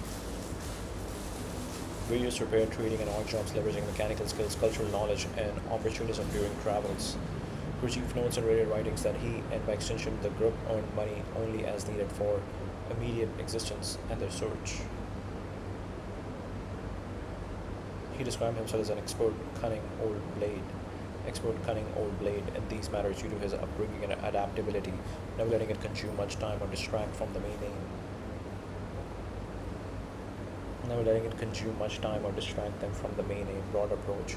Various repair, trading, and odd jobs leveraging mechanical skills, cultural knowledge, and opportunism during travels. Gurdjieff notes and related writings that he, and by extension the group, earned money only as needed for immediate existence and their search. He described himself as an expert cunning old blade in these matters due to his upbringing and adaptability, never letting it consume much time or distract from the main aim. Never letting it consume much time or distract them from the main aim, broad approach.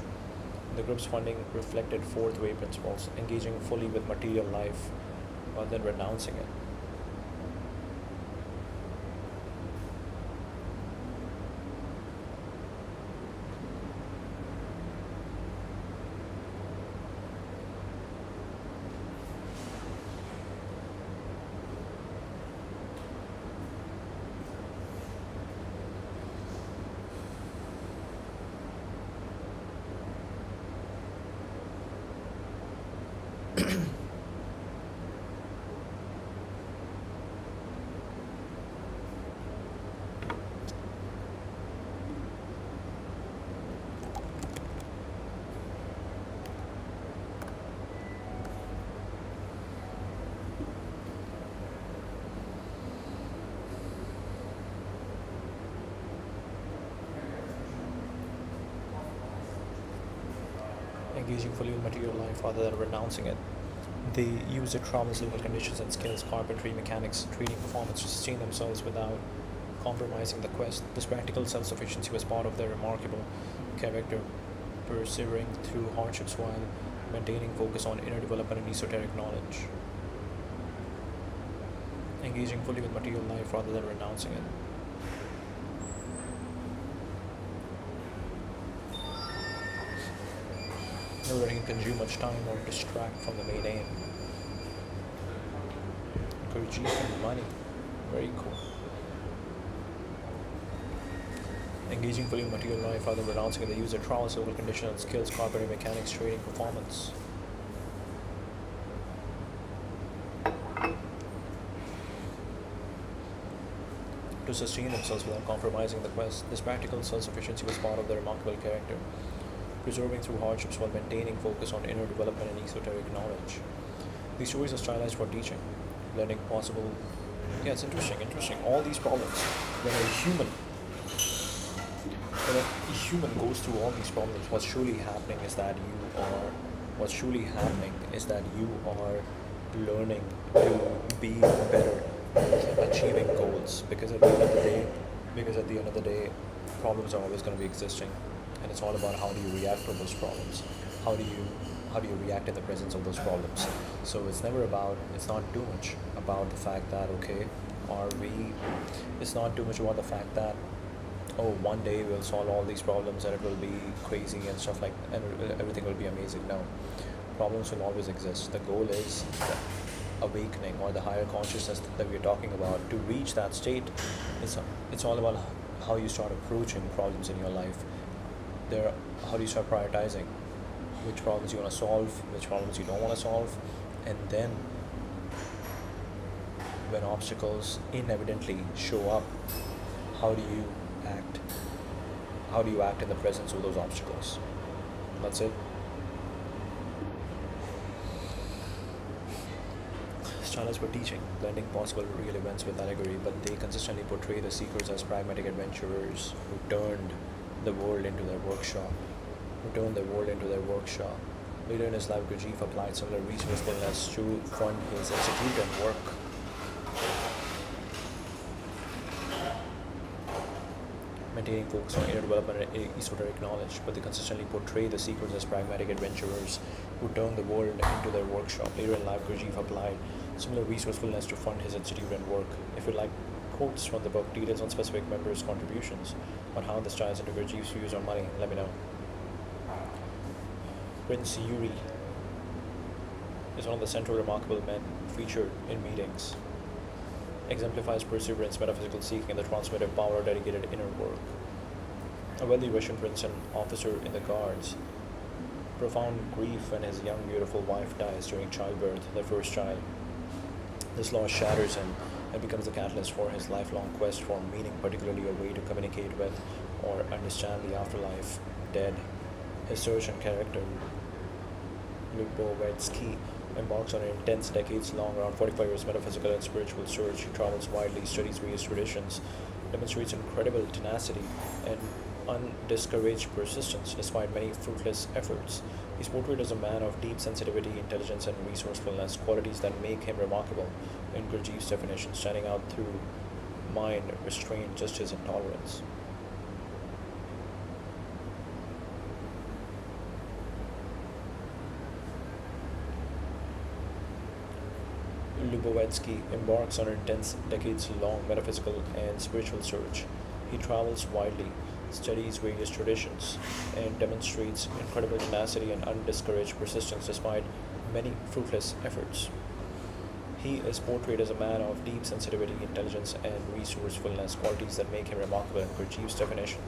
The group's funding reflected fourth way principles, engaging fully with material life rather than renouncing it. engaging fully in material life rather than renouncing it. They use their traumas, local conditions, and skills, carpentry, mechanics, trading performance to sustain themselves without compromising the quest. This practical self sufficiency was part of their remarkable character, persevering through hardships while maintaining focus on inner development and esoteric knowledge. Engaging fully with material life rather than renouncing it. Never letting it consume much time or distract from the main aim. Gurdjieff and money. Very cool. Engaging fully in material life rather than renouncing it. They use their traumas, local conditions, and skills, carpentry, mechanics, trading, performance. To sustain themselves without compromising the quest. This practical self-sufficiency was part of their remarkable character, preserving through hardships while maintaining focus on inner development and esoteric knowledge. These stories are stylized for teaching, learning possible. Yeah, it's interesting. All these problems, when a human goes through all these problems, what's truly happening is that you are learning to be better at achieving goals. Because at the end of the day, problems are always going to be existing, and it's all about how do you react to those problems. How do you react in the presence of those problems? So it's not too much about the fact that it's not too much about the fact that one day we'll solve all these problems and it will be crazy and stuff and everything will be amazing. No, problems will always exist. The goal is the awakening or the higher consciousness that we're talking about. To reach that state, it's all about how you start approaching problems in your life. How do you start prioritizing which problems you want to solve, which problems you don't want to solve, and then when obstacles inevitably show up, how do you act in the presence of those obstacles? That's it. Styles for teaching, blending possible real events with allegory, but they consistently portray the seekers as pragmatic adventurers who turned the world into their workshop. Later in his life, Gurdjieff applied similar resourcefulness to fund his institute and work. Maintaining focus on inner development and esoteric knowledge, but they consistently portray the seekers as pragmatic adventurers who turn the world into their workshop. Later in life, Gurdjieff applied similar resourcefulness to fund his institute and work. If you'd like quotes from the book, details on specific members' contributions, on how this ties into Gurdjieff's views on money, let me know. Prince Yuri is one of the central remarkable men featured in meetings. Exemplifies perseverance, metaphysical seeking, and the transformative power of dedicated inner work. A wealthy Russian prince and officer in the guards. Profound grief when his young, beautiful wife dies during childbirth, their first child. This loss shatters him and becomes the catalyst for his lifelong quest for meaning, particularly a way to communicate with or understand the afterlife, dead. His search and character. Lubovetsky embarks on an intense, decades-long, around 45 years metaphysical and spiritual search. He travels widely, studies various traditions, demonstrates incredible tenacity and undiscouraged persistence despite many fruitless efforts. He's portrayed as a man of deep sensitivity, intelligence, and resourcefulness, qualities that make him remarkable in Gurdjieff's definition, standing out through mind, restraint, justice, and tolerance. Lubovetsky embarks on an intense, decades-long metaphysical and spiritual search. He travels widely, studies various traditions, and demonstrates incredible tenacity and undiscouraged persistence despite many fruitless efforts. He is portrayed as a man of deep sensitivity, intelligence, and resourcefulness, qualities that make him remarkable in Gurdjieff's definition,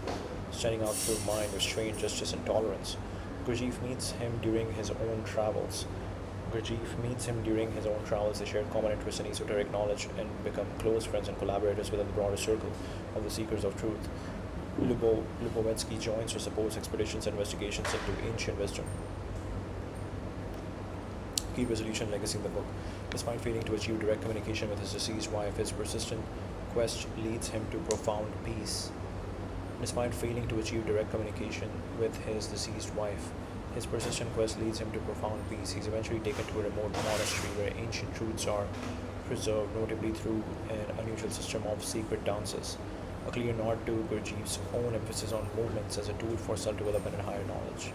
standing out through mind, restraint, justice, and tolerance. Gurdjieff meets him during his own travels. They share common interests in esoteric knowledge and become close friends and collaborators within the broader circle of the seekers of truth. Lubovetsky joins or supports expeditions and investigations into ancient wisdom. Key resolution and legacy in the book. Despite failing to achieve direct communication with his deceased wife, his persistent quest leads him to profound peace. Despite failing to achieve direct communication with his deceased wife, His persistent quest leads him to profound peace. He's eventually taken to a remote monastery where ancient truths are preserved, notably through an unusual system of secret dances, a clear nod to Gurdjieff's own emphasis on movements as a tool for self development and higher knowledge.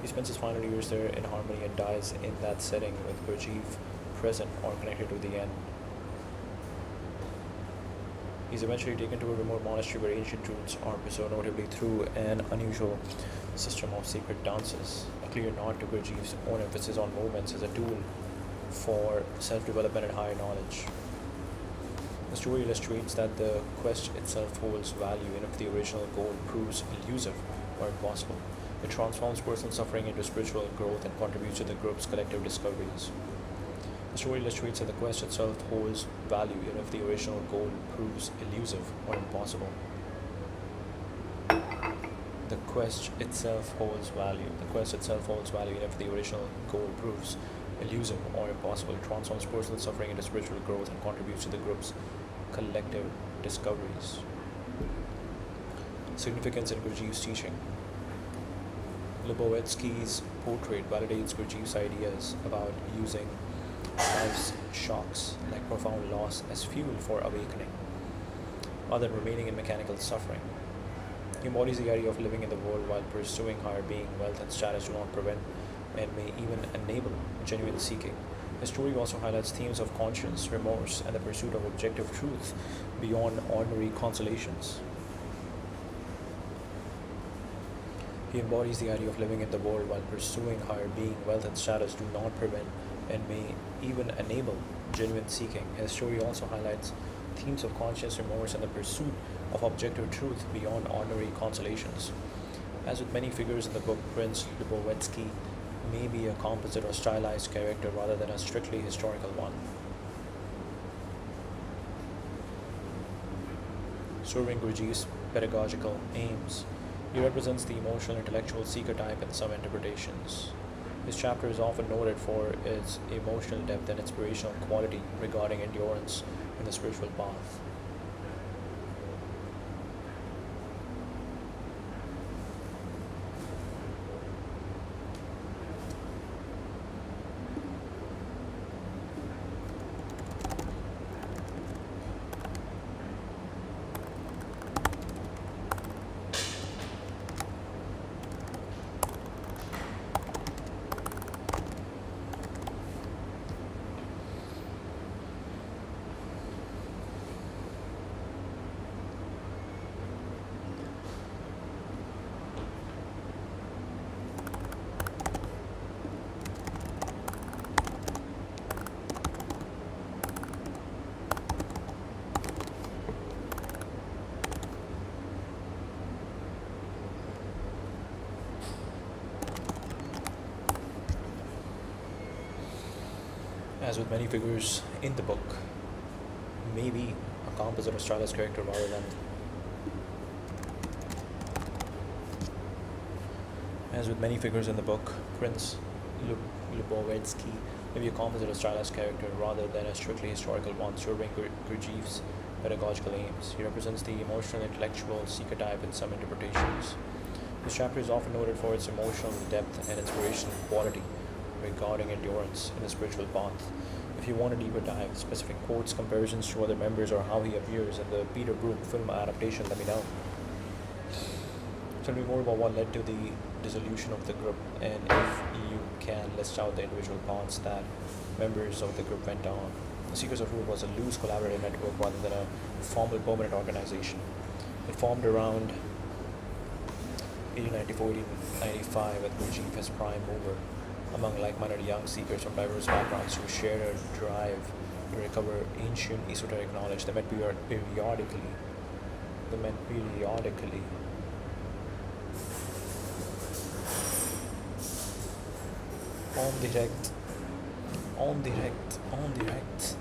He spends his final years there in harmony and dies in that setting with Gurdjieff present or connected to the end. He is eventually taken to a remote monastery where ancient truths are preserved, notably through an unusual system of secret dances, a clear nod to Gurdjieff's own emphasis on movements as a tool for self development and higher knowledge. The story illustrates that the quest itself holds value, even if the original goal proves elusive or impossible. It transforms personal suffering into spiritual growth and contributes to the group's collective discoveries. The story illustrates that the quest itself holds value, even if the original goal proves elusive or impossible. The quest itself holds value. The quest itself holds value, even if the original goal proves elusive or impossible. It transforms personal suffering into spiritual growth and contributes to the group's collective discoveries. Significance in Gurdjieff's teaching. Lubovitsky's portrait validates Gurdjieff's ideas about using life's shocks, like profound loss, as fuel for awakening, rather than remaining in mechanical suffering. He embodies the idea of living in the world while pursuing higher being. Wealth and status do not prevent and may even enable genuine seeking. The story also highlights themes of conscience, remorse, and the pursuit of objective truth beyond ordinary consolations. He embodies the idea of living in the world while pursuing higher being. Wealth and status do not prevent and may even enable genuine seeking. His story also highlights themes of conscience, remorse, and the pursuit of objective truth beyond ordinary consolations. As with many figures in the book, Prince Lubovitsky may be a composite or stylized character rather than a strictly historical one. Serving Gurdjieff's pedagogical aims. He represents the emotional intellectual seeker type in some interpretations. His chapter is often noted for its emotional depth and inspirational quality regarding endurance in the spiritual path. As with many figures in the book, may be a composite or stylized character rather than As with many figures in the book, Prince Lubovitsky may be a composite or stylized character rather than a strictly historical one, serving Gurdjieff's pedagogical aims. He represents the emotional intellectual seeker type in some interpretations. This chapter is often noted for its emotional depth and inspirational quality regarding endurance in the spiritual path. If you want a deeper dive, specific quotes, comparisons to other members, or how he appears in the Peter Brook film adaptation, let me know. Tell me more about what led to the dissolution of the group, and if you can list out the individual paths that members of the group went on. The Seekers of Truth was a loose collaborative network rather than a formal permanent organization. It formed around 1894-1895 with Gurdjieff as prime mover among like-minded young seekers from diverse backgrounds who shared a drive to recover ancient esoteric knowledge. They met periodically. On direct.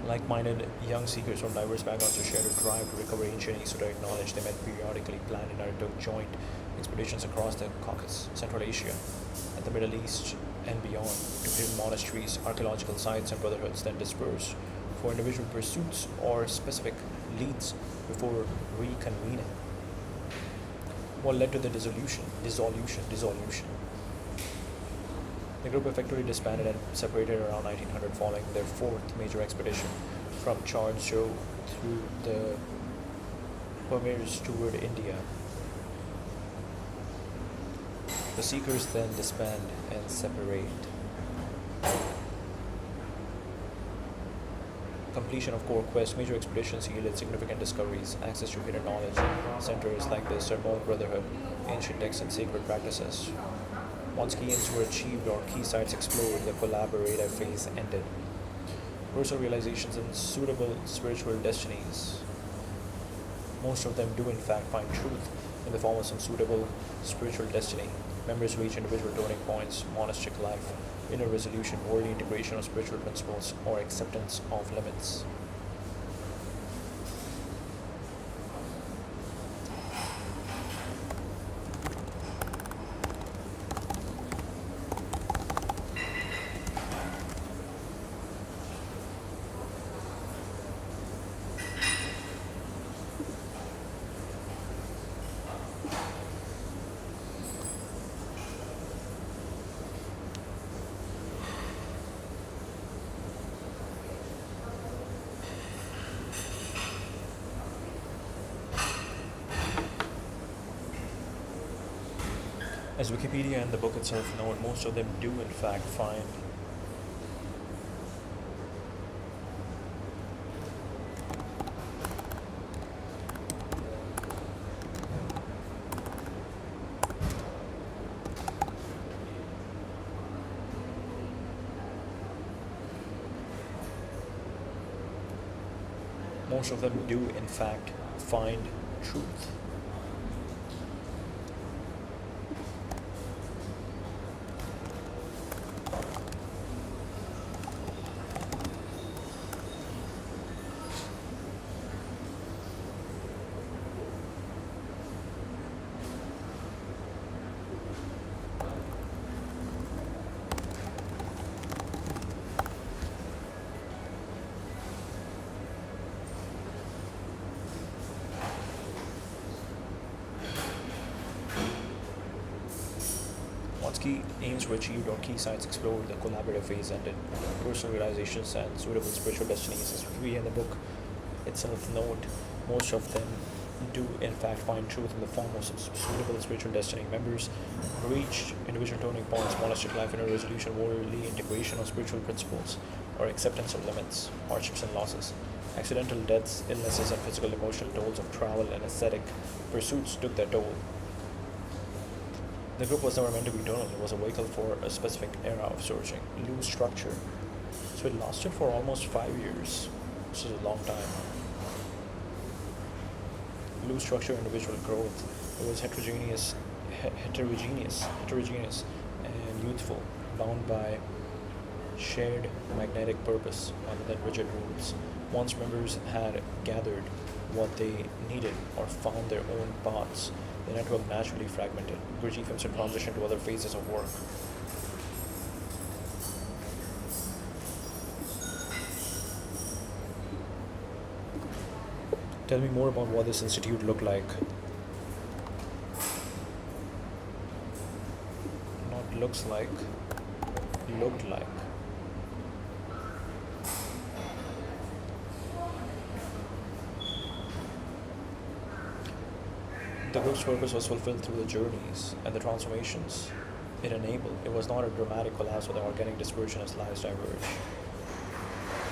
Like-minded young seekers from diverse backgrounds who shared a drive to recover ancient esoteric knowledge. They met periodically, planned and undertook joint expeditions across the Caucasus, Central Asia, and the Middle East and beyond to hidden monasteries, archaeological sites, and brotherhoods, then dispersed for individual pursuits or specific leads before reconvening. What led to the dissolution? The group effectively disbanded and separated around 1900 following their fourth major expedition from Charles through the Pamirs toward India. The seekers then disband and separate. Completion of core quests, major expeditions yielded significant discoveries, access to hidden knowledge centers like the Sermon Brotherhood, ancient texts and sacred practices. Once key ends were achieved or key sites explored, the collaborative phase ended. Personal realizations and suitable spiritual destinies. Most of them do in fact find truth in the form of some suitable spiritual destiny. Members reach individual turning points, monastic life, inner resolution, worldly integration of spiritual principles, or acceptance of limits. As Wikipedia and the book itself note, most of them do in fact find most of them do in fact find truth. Once key aims were achieved or key sites explored, the collaborative phase ended. Personal realizations and suitable spiritual destinies, as we in the book itself note, most of them do in fact find truth in the form of some suitable spiritual destiny. Members reach individual turning points, monastic life, inner resolution, worldly integration of spiritual principles, or acceptance of limits, hardships and losses. Accidental deaths, illnesses, and physical emotional tolls of travel and ascetic pursuits took their toll. The group was never meant to be eternal. It was a vehicle for a specific era of searching. Loose structure. So it lasted for almost 5 years. This is a long time. Loose structure, individual growth. It was heterogeneous, and youthful, bound by shared magnetic purpose rather than rigid rules. Once members had gathered what they needed or found their own paths, the network naturally fragmented. Gurdjieff himself transitioned to other phases of work. Tell me more about what this institute looked like. Not looks like, looked like. The group's purpose was fulfilled through the journeys and the transformations it enabled. It was not a dramatic collapse with an organic dispersion as lives diverged.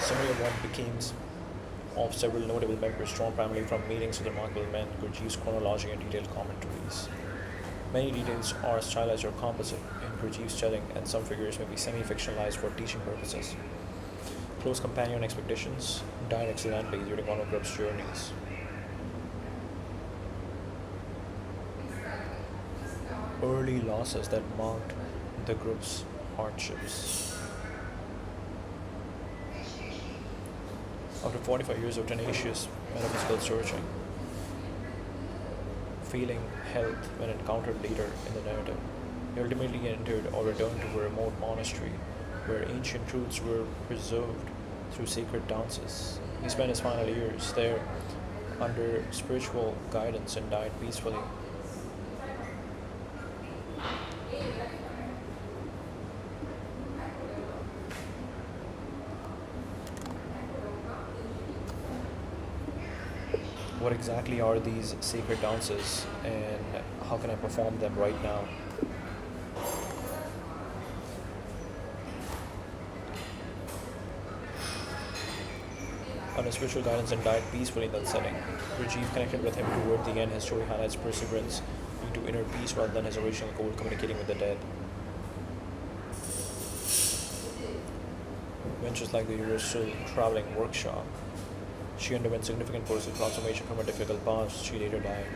Summary of what became of several notable members drawn primarily from meetings with remarkable men, Gurdjieff's chronology and detailed commentaries. Many details are stylized or composite in Gurdjieff's telling, and some figures may be semi-fictionalized for teaching purposes. Close companion expeditions died accidentally during one of the group's journeys. Early losses that marked the group's hardships. After 45 years of tenacious metaphysical searching, feeling health when encountered later in the narrative, he ultimately entered or returned to a remote monastery where ancient truths were preserved through sacred dances. He spent his final years there under spiritual guidance and died peacefully. What exactly are these sacred dances and how can I perform them right now? Under spiritual guidance and died peacefully in that setting. Gurdjieff connected with him toward the end. His story highlights perseverance into inner peace rather than his original goal, communicating with the dead. Ventures like the Universal Traveling Workshop. She underwent significant personal transformation from a difficult past. She later died.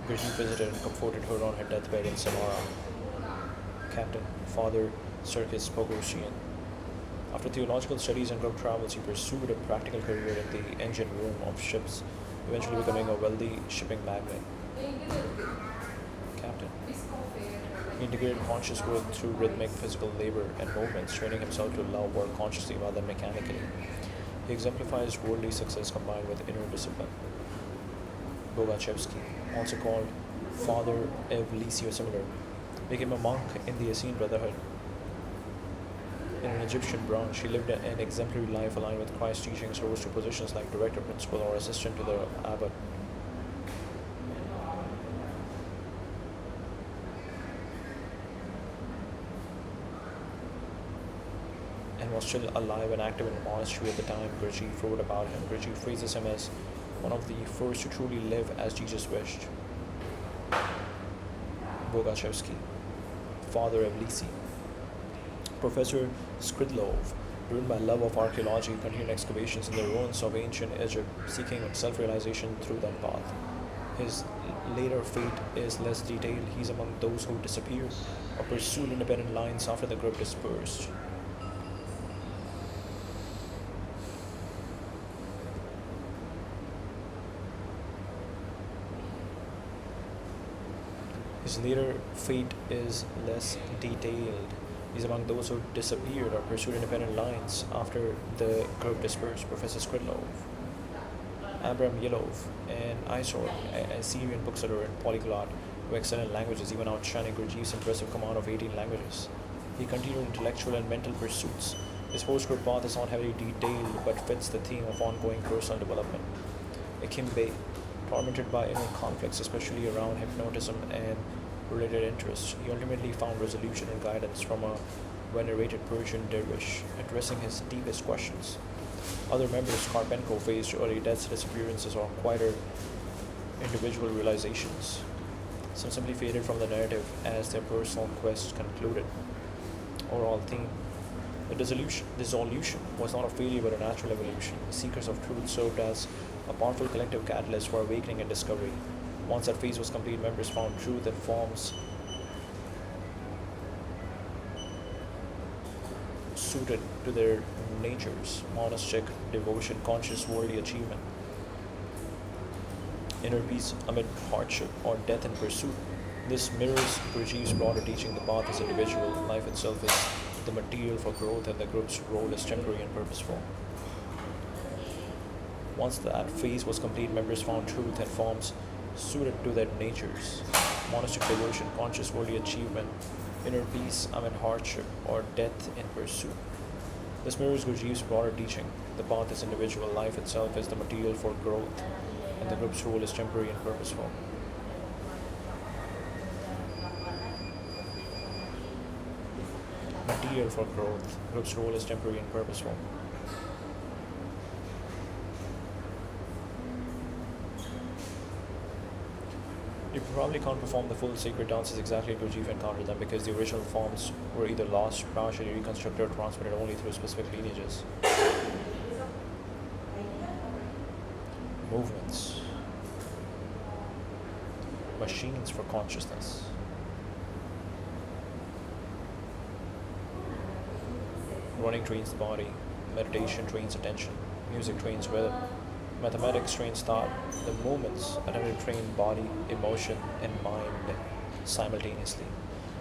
Gurdjieff visited and comforted her on her deathbed in Samara. Captain, Father Circus Bogosian. After theological studies and group travels, he pursued a practical career in the engine room of ships, eventually becoming a wealthy shipping magnate. Captain. He integrated conscious growth through rhythmic physical labor and movements, training himself to love work consciously rather than mechanically. He exemplifies worldly success combined with inner discipline. Bogachevsky, also called Father Evlisio similar, became a monk in the Essene Brotherhood. In an Egyptian branch, she lived an exemplary life aligned with Christ's teachings, rose to positions like director, principal, or assistant to the abbot. And was still alive and active in the monastery at the time. Gurdjieff wrote about him. Gurdjieff phrases him as one of the first to truly live as Jesus wished. Bogachevsky, Father Evlisi. Professor Skridlov, driven by love of archaeology, continued excavations in the ruins of ancient Egypt, seeking self-realization through that path. His later fate is less detailed. He's among those who disappeared or pursued independent lines after the group dispersed. His later fate is less detailed. He's among those who disappeared or pursued independent lines after the group dispersed. Professor Skridlov, Abram Yelov, and Isor, a Syrian bookseller and polyglot who excelled in languages, even outshining Gurdjieff's impressive command of 18 languages. He continued intellectual and mental pursuits. His post-group path is not heavily detailed but fits the theme of ongoing personal development. Akimbe, tormented by inner conflicts, especially around hypnotism and related interests, he ultimately found resolution and guidance from a venerated Persian dervish, addressing his deepest questions. Other members, Karpenko, faced early deaths, disappearances, or quieter individual realizations. Some simply faded from the narrative as their personal quests concluded. Overall theme: the dissolution was not a failure but a natural evolution. Seekers of truth served as a powerful collective catalyst for awakening and discovery. Once that phase was complete, members found truth and forms suited to their natures: monastic devotion, conscious worldly achievement, inner peace amid hardship, or death in pursuit. This mirrors Gurdjieff's broader teaching: the path is individual, life itself is the material for growth, and the group's role is temporary and purposeful. Once that phase was complete, members found truth and forms suited to their natures: monastic devotion, conscious worldly achievement, inner peace amid hardship, or death in pursuit. This mirrors Gurdjieff's broader teaching: the path is individual, life itself is the material for growth, and the group's role is temporary and purposeful. Material for growth, group's role is temporary and purposeful. You probably can't perform the full sacred dances exactly as Gurdjieff encountered them, because the original forms were either lost, partially reconstructed, or transmitted only through specific lineages. Movements. Machines for consciousness. Running trains the body. Meditation trains attention. Music trains rhythm. Mathematics trains thought. The movements attempt to train body, emotion, and mind simultaneously.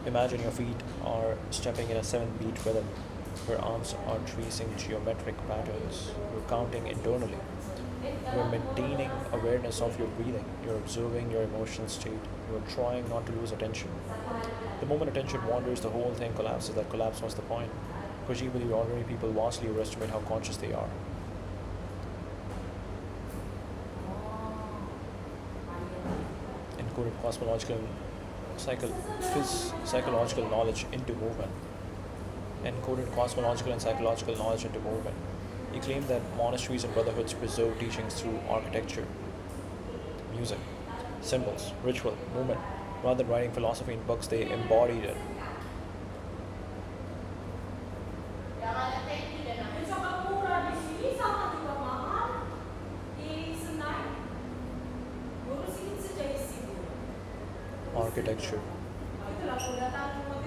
Imagine your feet are stepping in a 7-beat rhythm. Your arms are tracing geometric patterns. You're counting internally. You're maintaining awareness of your breathing. You're observing your emotional state. You're trying not to lose attention. The moment attention wanders, the whole thing collapses. That collapse was the point. Gurdjieff believed ordinary people vastly overestimate how conscious they are. encoded psychological knowledge into movement. Encoded cosmological and psychological knowledge into movement. He claimed that monasteries and brotherhoods preserve teachings through architecture, music, symbols, ritual, movement. Rather than writing philosophy in books, they embodied it. Architecture,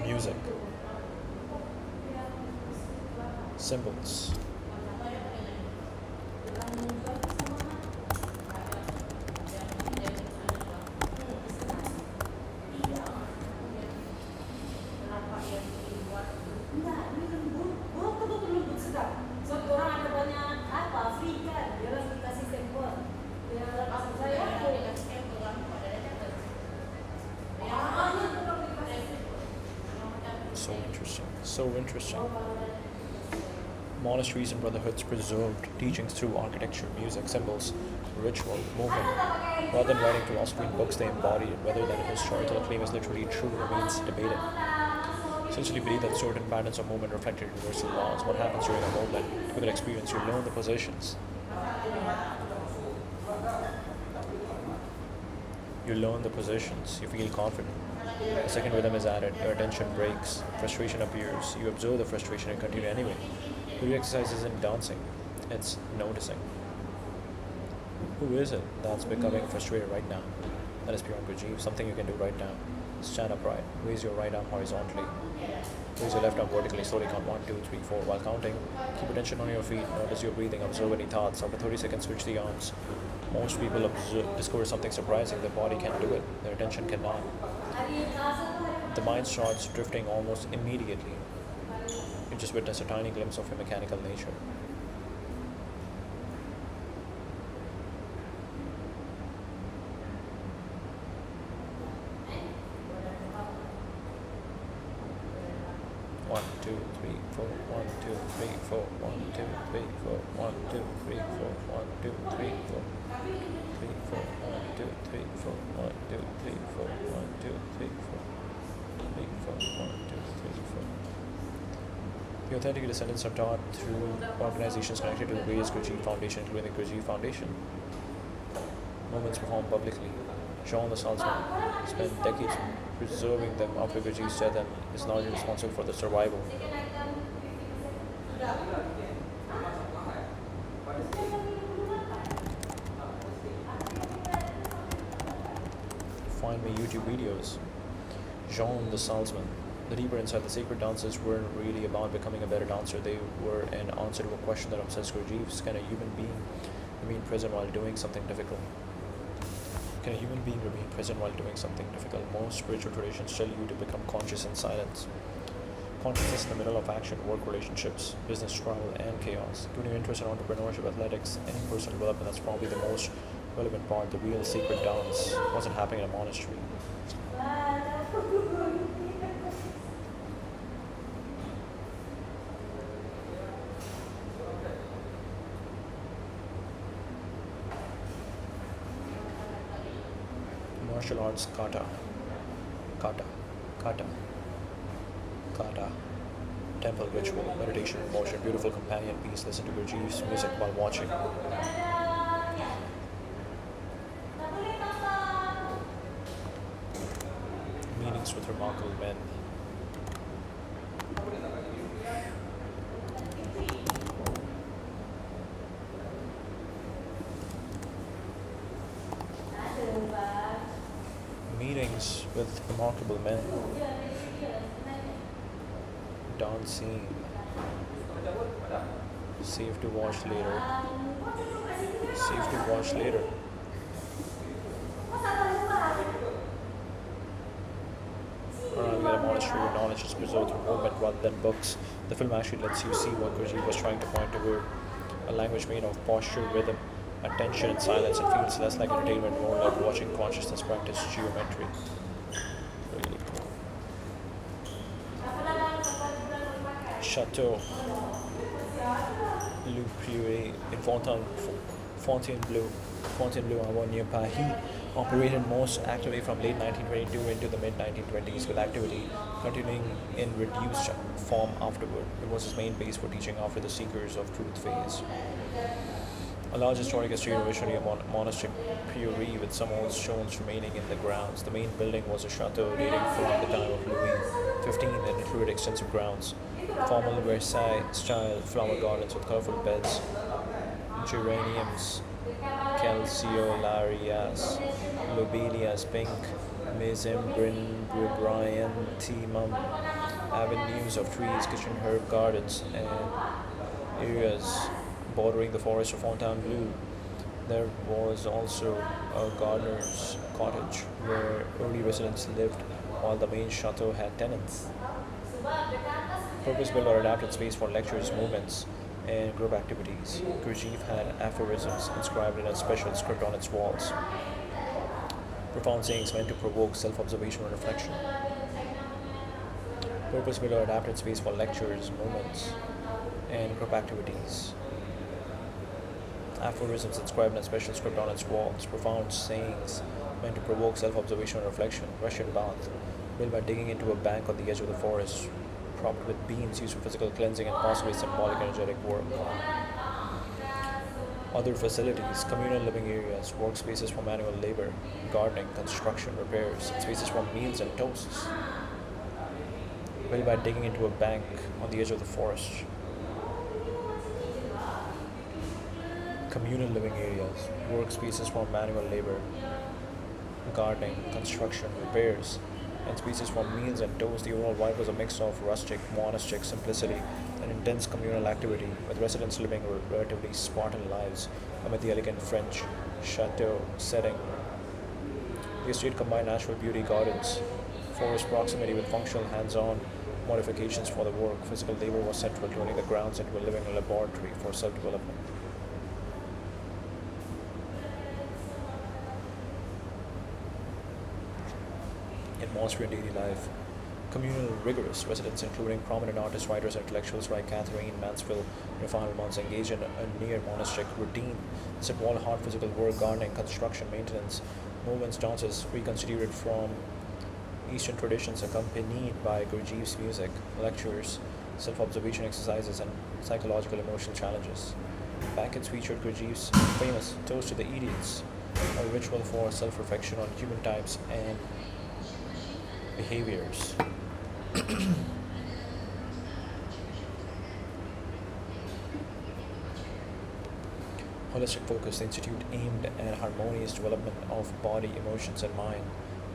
music, symbols. So interesting. So interesting. Monasteries and brotherhoods preserved teachings through architecture, music, symbols, ritual, movement. Rather than writing philosophy in books, they embodied it. Whether that historical claim is literally true remains debated. Essentially believe that certain patterns of movement reflected universal laws. What happens during a movement? With an experience, you learn the positions. You learn the positions. You feel confident. A second rhythm is added. Your attention breaks. Frustration appears. You observe the frustration and continue anyway. Your exercise isn't dancing. It's noticing. Who is it that's becoming frustrated right now? That is beyond Gurdjieff. Something you can do right now. Stand upright. Raise your right arm horizontally. Raise your left arm vertically. Slowly count 1, 2, 3, 4. While counting, keep attention on your feet. Notice your breathing. Observe any thoughts. After 30 seconds, switch the arms. Most people discover something surprising. Their body can't do it. Their attention cannot. The mind starts drifting almost immediately. You just witness a tiny glimpse of your mechanical nature. One, two, three, four. 1, 2, 3, 4. 1, 2, 3, 4. 1, 2, 3, 4. 1, 2, 3, 4. 3, 4. 1, 2, 3, 4. 1, 2, 3, 4. 1, 2, 3, 4. 3, 4. 1, 2, 3, 4. The authentic descendants are taught through organizations connected to the various Gurdjieff Foundation, including the Gurdjieff Foundation. Movements performed publicly. Jean the Salzman spent decades preserving them after Gurdjieff's death and is largely responsible for their survival. Find my YouTube videos. Jean the Salzman. The deeper inside, the sacred dances weren't really about becoming a better dancer. They were an answer to a question that obsessed Gurdjieff. Can a human being remain present while doing something difficult? Can a human being remain present while doing something difficult? Most spiritual traditions tell you to become conscious in silence. Consciousness in the middle of action, work relationships, business travel, and chaos. Including interest in entrepreneurship, athletics, and personal development, that's probably the most relevant part. The real sacred dance wasn't happening in a monastery. Martial arts, kata, kata, kata, kata, temple ritual, meditation, motion, beautiful companion piece. Listen to Gurdjieff's music while watching. Meetings with remarkable men. Meetings with remarkable men. Dancing. Safe to watch later. Safe to watch later. Arriving at a monastery where knowledge is preserved through movement rather than books. The film actually lets you see what Gurdjieff was trying to point toward. A language made of posture, rhythm, attention, and silence. It feels less like entertainment, more like watching consciousness practice geometry. Really cool. Chateau Le Prieur in Fontainebleau, Fontainebleau, near Paris, operated most actively from late 1922 into the mid 1920s, with activity continuing in reduced form afterward. It was his main base for teaching after the Seekers of Truth phase. A large historic estate, originally a monastic priory with some old stones remaining in the grounds. The main building was a chateau dating from the time of Louis XV and included extensive grounds, formal Versailles style flower gardens with colorful beds, geraniums, calceolarias, lobelias, pink, mesembryn, bryanthemum, avenues of trees, kitchen herb gardens, and areas bordering the forest of Fontainebleau. There was also a gardener's cottage where early residents lived, while the main chateau had tenants. Purpose built or adapted space for lectures, movements, and group activities. Gurdjieff had aphorisms inscribed in a special script on its walls. Profound sayings meant to provoke self observation and reflection. Purpose built or adapted space for lectures, movements, and group activities. Aphorisms inscribed in a special script on its walls. Profound sayings meant to provoke self observation and reflection. Russian bath, built by digging into a bank on the edge of the forest, propped with beams used for physical cleansing and possibly symbolic energetic work. Other facilities, communal living areas, workspaces for manual labor, gardening, construction, repairs, spaces for meals and toasts, built by digging into a bank on the edge of the forest. Communal living areas, workspaces for manual labor, gardening, construction, repairs, and spaces for meals and toast. The overall vibe was a mix of rustic, monastic simplicity and intense communal activity, with residents living relatively Spartan lives amid the elegant French chateau setting. The estate combined natural beauty, gardens, forest proximity with functional hands-on modifications for the work. Physical labor was central, turning the grounds into a living laboratory for self-development. Atmosphere in daily life. Communal, rigorous residents, including prominent artists, writers, and intellectuals like Catherine Mansfield in her final months, engaged in a near monastic routine. This involved hard physical work, gardening, construction, maintenance, movements, dances reconstituted from Eastern traditions, accompanied by Gurdjieff's music, lectures, self-observation exercises, and psychological emotional challenges. Banquets featured Gurdjieff's famous Toast to the Idiots, a ritual for self-reflection on human types and behaviors. Holistic focus, the institute aimed at harmonious development of body, emotions, and mind.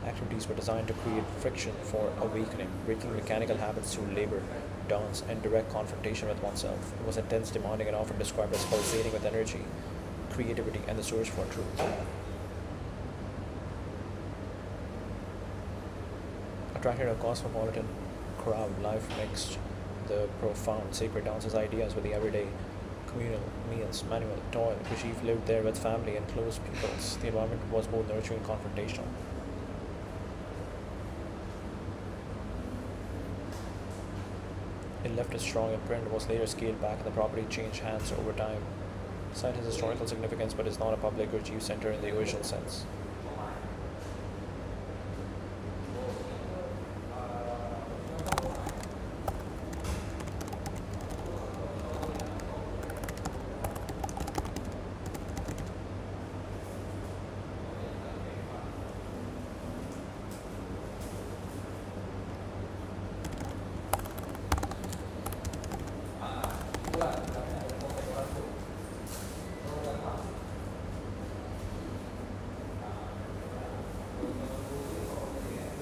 Activities were designed to create friction for awakening, breaking mechanical habits through labor, dance, and direct confrontation with oneself. It was intense, demanding, and often described as pulsating with energy, creativity, and the search for truth. Attracted a cosmopolitan crowd, life mixed the profound sacred dances ideas with the everyday communal meals, manual toil. Gurdjieff lived there with family and close peoples. The environment was both nurturing and confrontational. It left a strong imprint and was later scaled back, and the property changed hands over time. The site has historical significance but is not a public Gurdjieff center in the original sense.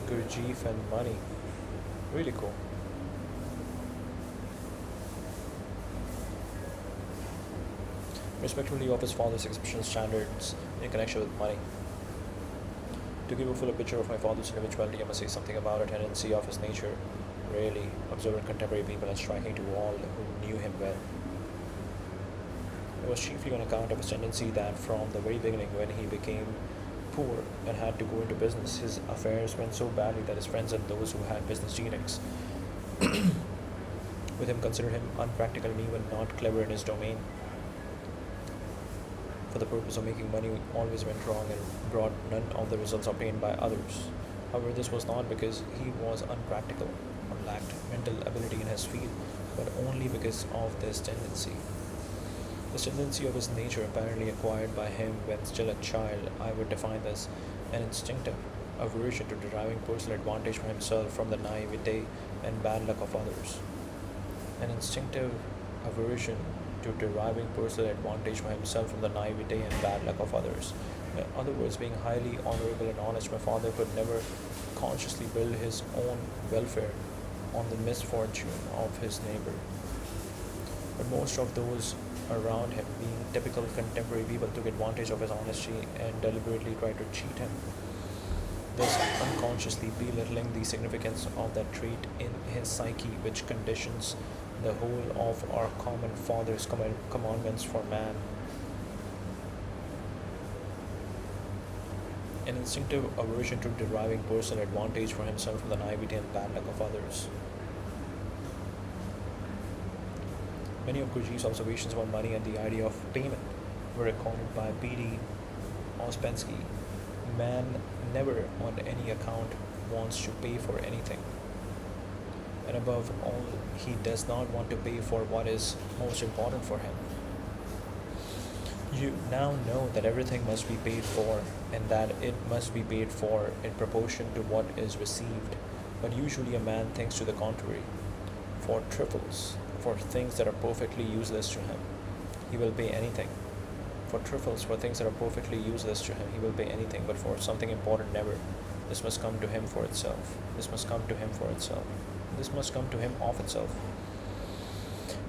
Gurdjieff and money. Really cool. Respectively of his father's exceptional standards in connection with money. To give a fuller picture of my father's individuality, I must say something about a tendency of his nature, rarely observed in contemporary people and striking to all who knew him well. It was chiefly on account of his tendency that from the very beginning, when he became poor and had to go into business, his affairs went so badly that his friends and those who had business dealings with him considered him unpractical and even not clever in his domain. for the purpose of making money always went wrong and brought none of the results obtained by others. However, this was not because he was unpractical or lacked mental ability in his field, but only because of this tendency. This tendency of his nature, apparently acquired by him when still a child, I would define as an instinctive aversion to deriving personal advantage for himself from the naivete and bad luck of others. An instinctive aversion to deriving personal advantage for himself from the naivete and bad luck of others. In other words, being highly honorable and honest, my father could never consciously build his own welfare on the misfortune of his neighbor. But most of those around him, being typical contemporary people, took advantage of his honesty and deliberately tried to cheat him, thus unconsciously belittling the significance of that trait in his psyche, which conditions the whole of our common Father's commandments for man. An instinctive aversion to deriving personal advantage for himself from the naivety and bad luck of others. Many of Gurdjieff's observations about money and the idea of payment were recorded by P.D. Ouspensky. Man never, on any account, wants to pay for anything. And above all, he does not want to pay for what is most important for him. You now know that everything must be paid for, and that it must be paid for in proportion to what is received. But usually a man thinks to the contrary. For trifles, for things that are perfectly useless to him, he will pay anything. For trifles, for things that are perfectly useless to him, he will pay anything, but for something important, never. This must come to him for itself. This must come to him for itself. This must come to him of itself.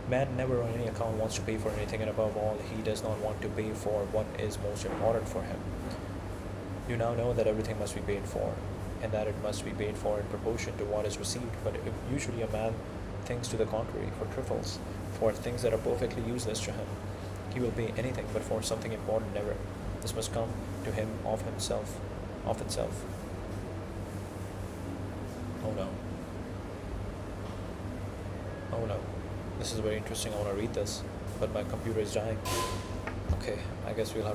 Man never on any account wants to pay for anything, and above all, he does not want to pay for what is most important for him. You now know that everything must be paid for, and that it must be paid for in proportion to what is received, but if usually a man thinks to the contrary. For trifles, for things that are perfectly useless to him, he will pay anything, but for something important, never. This must come to him of himself, of itself. Oh no. Oh no. This is very interesting. I want to read this, but my computer is dying. Okay, I guess we'll have